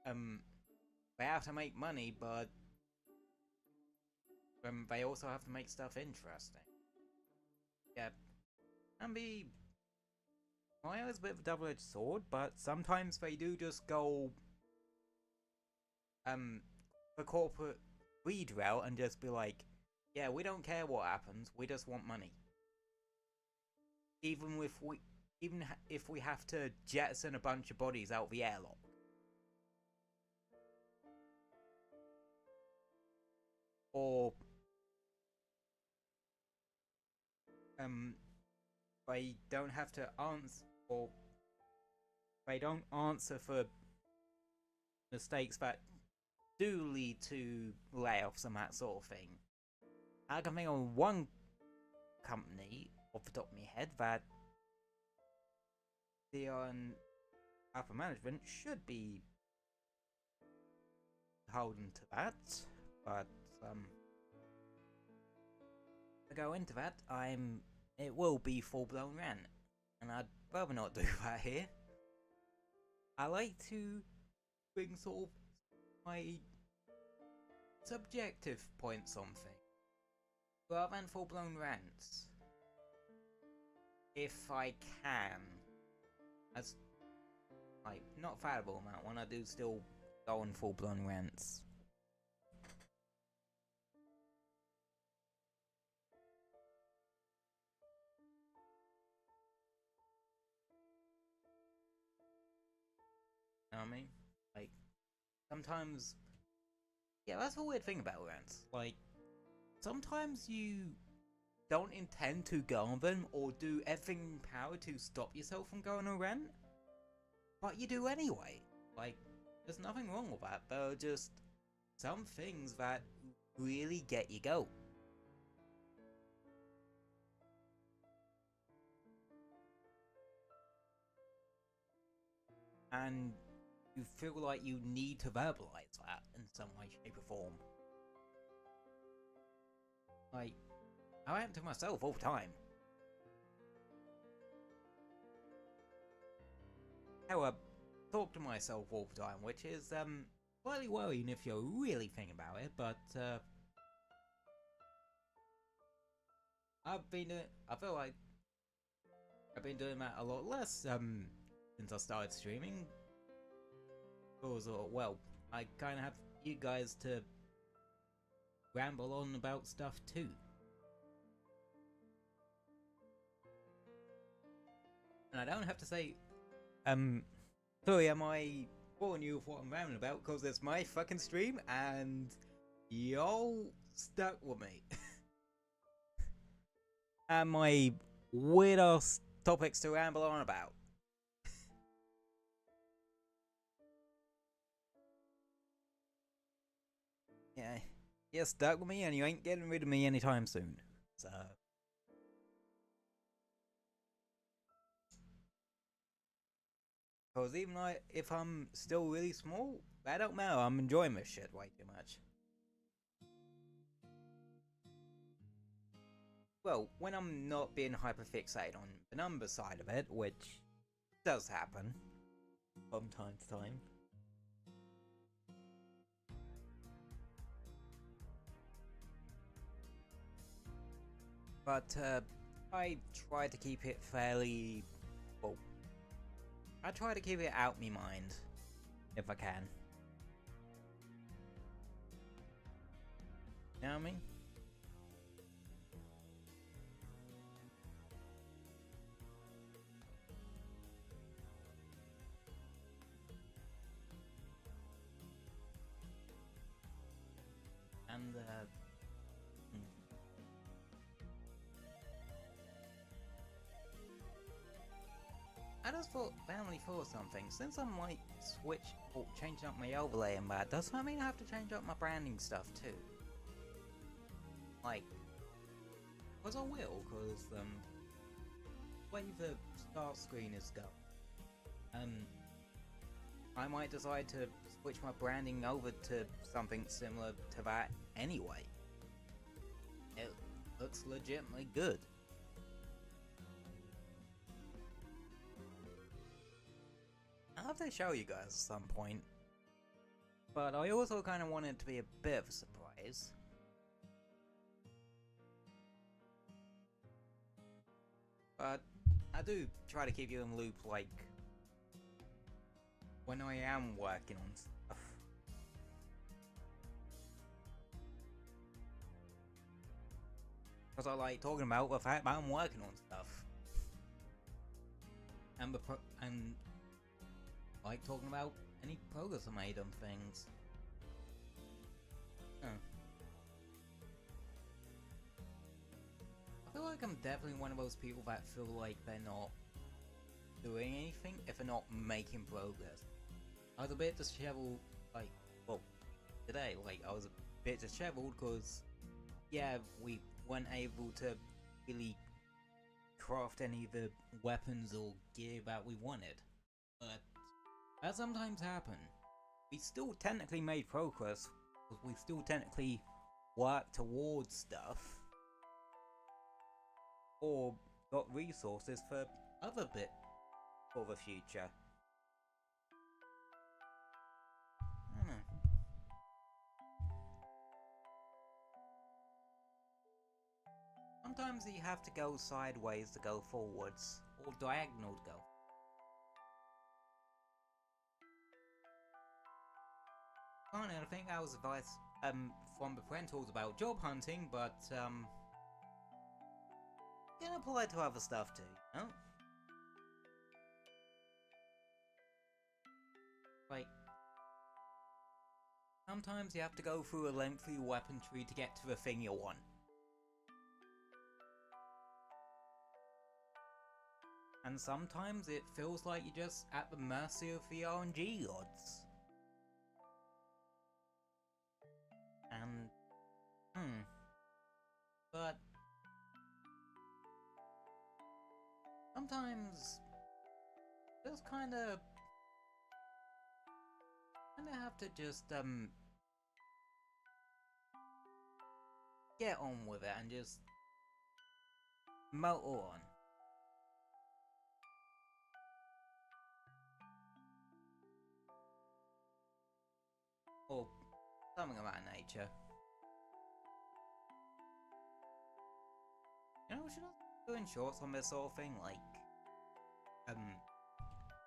they have to make money, but they also have to make stuff interesting. Yeah, can be, well, it's a bit of a double-edged sword, but sometimes they do just go the corporate weed route and just be like, yeah, we don't care what happens, we just want money. Even if we have to jettison a bunch of bodies out the airlock. Or they don't have to answer, or they don't answer for mistakes that do lead to layoffs and that sort of thing. I can think of one company off the top of my head that the upper management should be holding to that, but to go into that, it will be full-blown rant, and I'd rather not do that here. I like to bring sort of my subjective points on things, rather than full-blown rants. If I can, as like not fallible amount when I do still go on full-blown rants. You know what I mean? Like, sometimes, yeah, that's the weird thing about rants. Like, sometimes you don't intend to go on them or do everything in power to stop yourself from going on a rant, but you do anyway. Like, there's nothing wrong with that. There are just some things that really get you go. And you feel like you need to verbalize that in some way, shape or form. Like, I rant to myself all the time. How I talk to myself all the time, which is slightly worrying if you're really thinking about it, but I feel like I've been doing that a lot less since I started streaming. Because, well, I kind of have you guys to ramble on about stuff too. And I don't have to say, sorry, am I boring you with what I'm rambling about? Because it's my fucking stream and y'all stuck with me. And my weird ass topics to ramble on about. Yeah, you're stuck with me and you ain't getting rid of me anytime soon. So Because even like, if I'm still really small, that don't matter, I'm enjoying this shit way too much. Well, when I'm not being hyperfixated on the number side of it, which does happen from time to time. But I try to keep it fairly, well, I try to keep it out me mind, if I can. You know what I mean? And I just randomly thought of something. Since I'm like changing up my overlay and that, does that mean I have to change up my branding stuff too? Like, cause I will, cause the way the start screen is going, I might decide to switch my branding over to something similar to that anyway. It looks legitimately good. I'll have to show you guys at some point. But I also kind of want it to be a bit of a surprise. But I do try to keep you in the loop, like, when I am working on stuff. Because I like talking about the fact that I'm working on stuff. And like talking about any progress I made on things. I feel like I'm definitely one of those people that feel like they're not doing anything if they're not making progress. I was a bit disheveled, like, well, today, like, I was a bit disheveled because, yeah, we weren't able to really craft any of the weapons or gear that we wanted. But that sometimes happens. We still technically made progress, because we still technically worked towards stuff, or got resources for other bit for the future. I don't know. Sometimes you have to go sideways to go forwards, or diagonal to go. Finally, I think that was advice from the parentals about job hunting, but can apply to other stuff too, you know? Like, sometimes you have to go through a lengthy weapon tree to get to the thing you want. And sometimes it feels like you're just at the mercy of the RNG gods. And, but sometimes just kinda have to just get on with it and just motor on. Or something of that nature. You know, we should also do in shorts on this sort of thing, like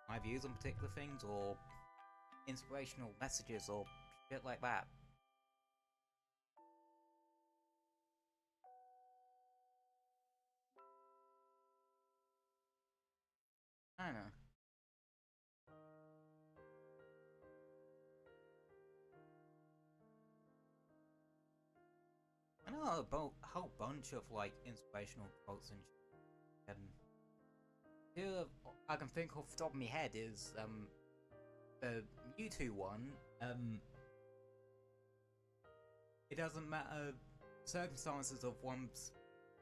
my views on particular things, or inspirational messages, or shit like that. I don't know. I know a whole bunch of like inspirational quotes and two I can think off the top of my head is the Mewtwo one. It doesn't matter circumstances of one's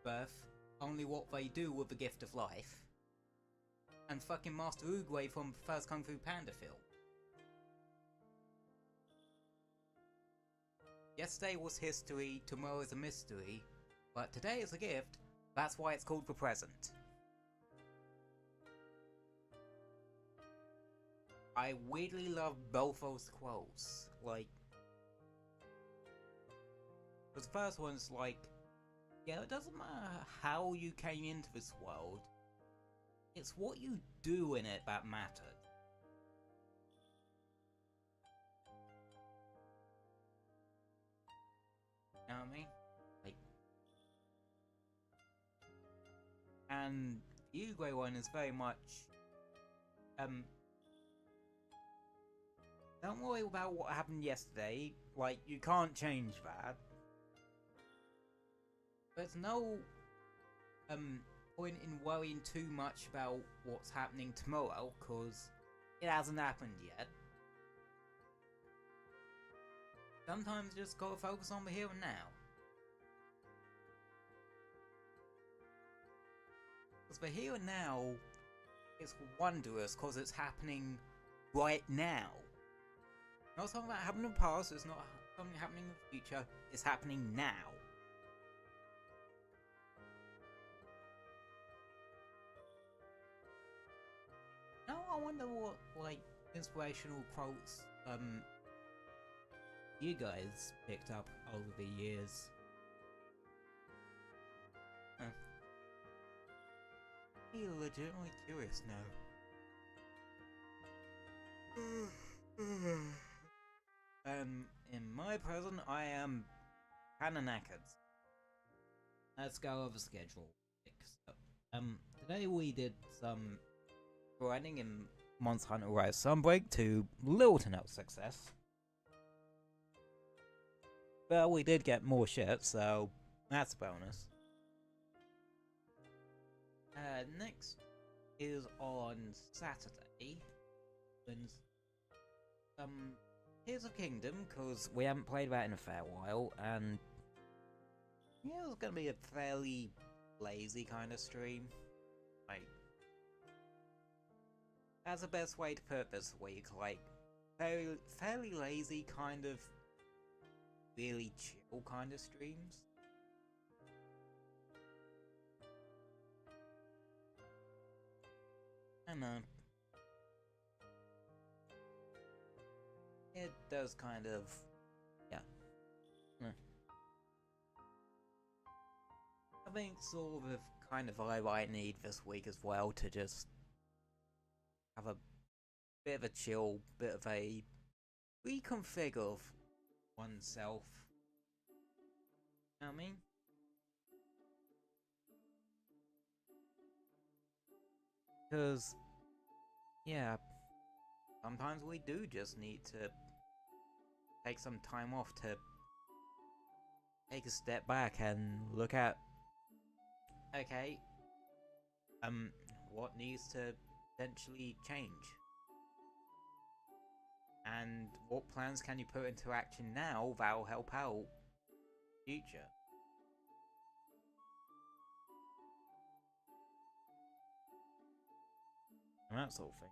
birth, only what they do with the gift of life. and fucking Master Oogway from the first Kung Fu Panda film. Yesterday was history, tomorrow is a mystery, but today is a gift, that's why it's called the present. I weirdly love both those quotes, like, because the first one's like, yeah, it doesn't matter how you came into this world, it's what you do in it that matters. You know what I mean? Like, and the Uruguay one is very much, don't worry about what happened yesterday, like, you can't change that. There's no, point in worrying too much about what's happening tomorrow, cause it hasn't happened yet. Sometimes you just gotta focus on the here and now. Cause the here and now is wondrous cause it's happening right now. Not something that happened in the past, it's not something happening in the future, it's happening now. Now I wonder what, like, inspirational quotes, you guys picked up over the years. You're legitimately curious now. In my present, I am kinda knackered. Let's go over schedule. So, today we did some grinding in Hunter Rise Sunbreak to little to no success. But we did get more shit, so that's a bonus. Next is on Saturday. Here's a Kingdom, because we haven't played that in a fair while, and yeah, it's gonna be a fairly lazy kind of stream. Like, that's the best way to put it this week. Like, fairly lazy kind of really chill kind of streams. I know. It does kind of, yeah. I think sort of the kind of vibe I need this week as well to just have a bit of a chill, bit of a reconfig of oneself. You know what I mean? Because, yeah, sometimes we do just need to take some time off to take a step back and look at, okay, what needs to potentially change? And what plans can you put into action now that'll help out future? And that sort of thing.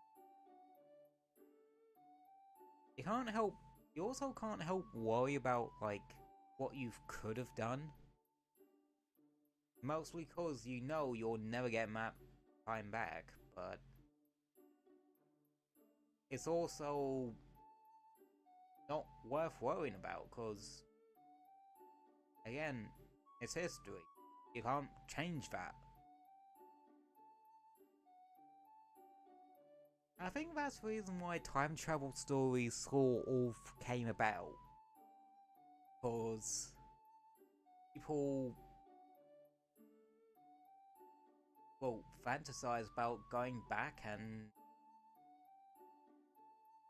You also can't help worry about, like, what you could have done. Mostly because you know you'll never get that time back, but it's also not worth worrying about, because, again, it's history. You can't change that. I think that's the reason why time travel stories sort of came about. Because people, well, fantasize about going back and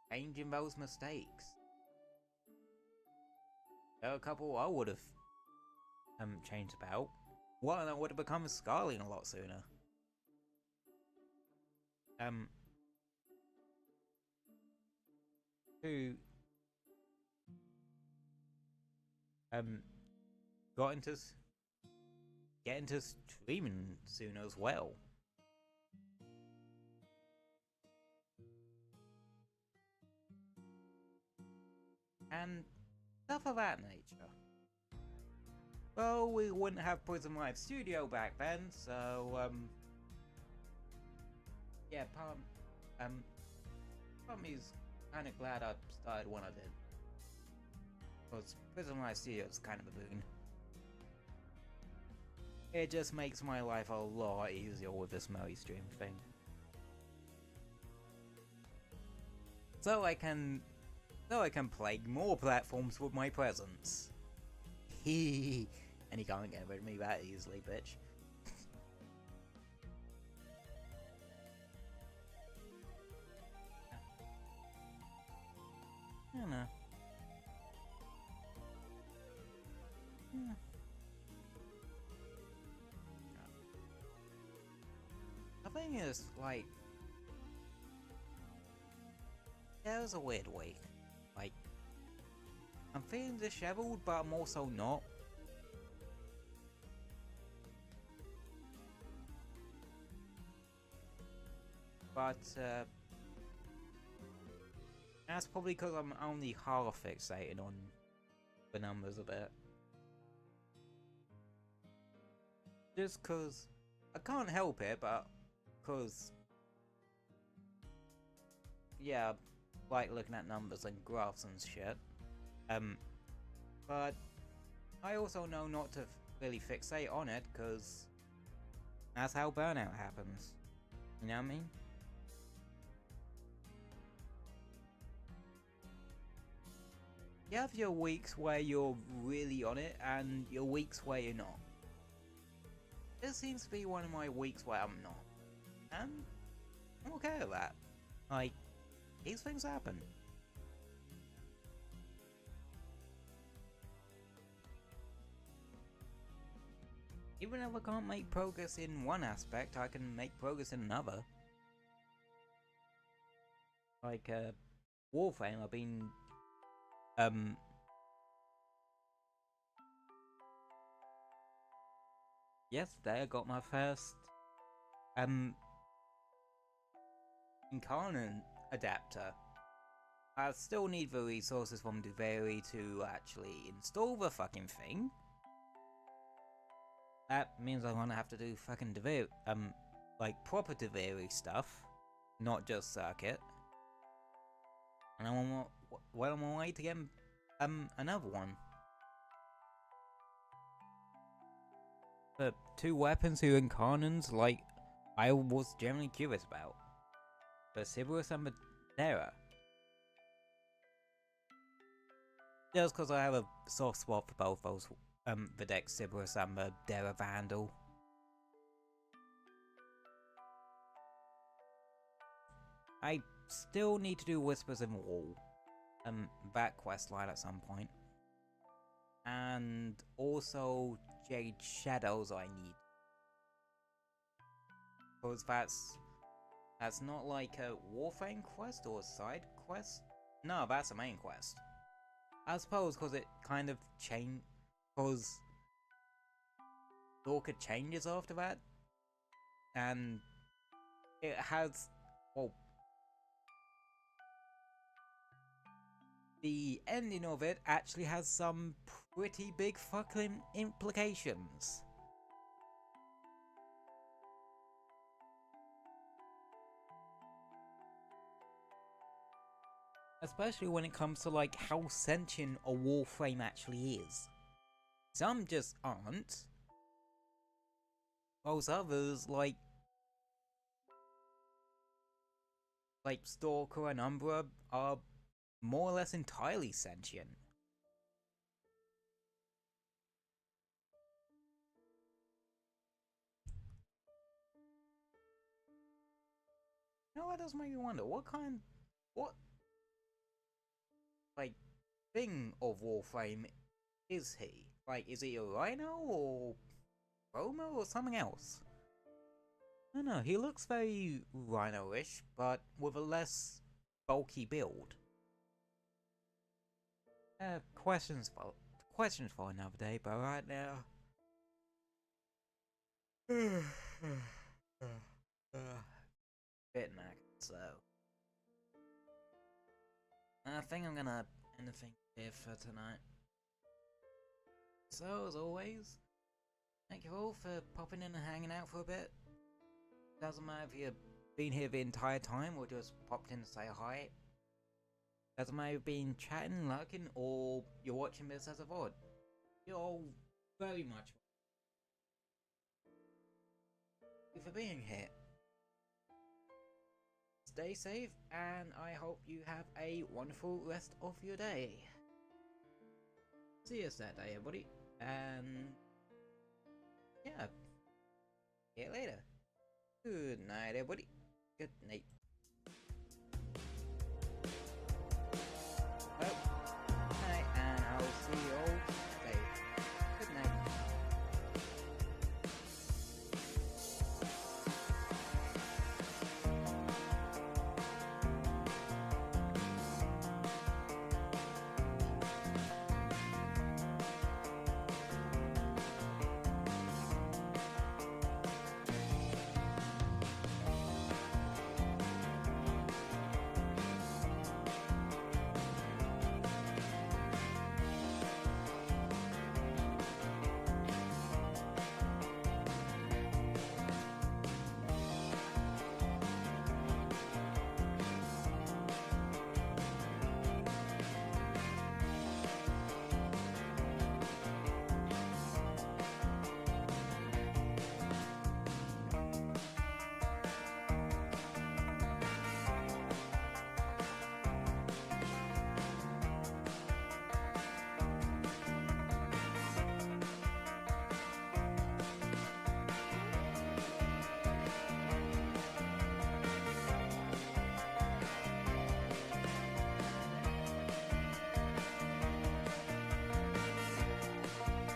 changing those mistakes. There are a couple I would have changed about. One, I would have become a Scarling a lot sooner. Two, get into streaming sooner as well. and stuff of that nature. Well, we wouldn't have Prison Life Studio back then, so yeah, part of me is kind of glad I started when I did, because Prison Life Studio is kind of a boon. It just makes my life a lot easier with this multi-stream thing. So I can play more platforms with my presence. Hee. And you can't get rid of me that easily, bitch. I don't know. Yeah. I think it's like, yeah, it was a weird week. Like, I'm feeling disheveled, but I'm also not. But that's probably because I'm only half fixated on the numbers a bit. Just because I can't help it, but because, yeah, like looking at numbers and graphs and shit. But I also know not to really fixate on it, because that's how burnout happens. You know what I mean? You have your weeks where you're really on it, and your weeks where you're not. This seems to be one of my weeks where I'm not. And I'm okay with that. Like, these things happen. Even if I can't make progress in one aspect, I can make progress in another. Like, Warframe, I've been yesterday I got my first Incarnate adapter. I still need the resources from Duveri to actually install the fucking thing. That means I'm gonna have to do fucking Duveri, like proper Duveri stuff, not just circuit. And I'm on my way to get another one. The two weapons who Incarnans, like, I was generally curious about. The Cerberus and the Dera. Just because I have a soft spot for both those, the Dex Cerberus and the Dera Vandal. I still need to do Whispers in the Wall, that quest line at some point. And also Jade Shadows I need. Because that's not like a Warframe quest or a side quest? No, that's a main quest. I suppose because it kind of changed, because Lorca changes after that. And it has, well, the ending of it actually has some pretty big fucking implications. Especially when it comes to like how sentient a Warframe actually is. Some just aren't. Most others, like Stalker and Umbra, are more or less entirely sentient. You know, that does make me wonder, what like thing of Warframe is he? Like, is he a Rhino or Roma or something else? I don't know, he looks very Rhino-ish, but with a less bulky build. Questions for another day, but right now, bit knackered, so I think I'm gonna anything here for tonight. So, as always, thank you all for popping in and hanging out for a bit. Doesn't matter if you've been here the entire time or just popped in to say hi. Doesn't matter if you've been chatting, lurking, or you're watching this as a VOD. You're all very much welcome. Thank you for being here. Stay safe, and I hope you have a wonderful rest of your day. See you Saturday, everybody, and yeah, see you later. Good night, everybody. Good night.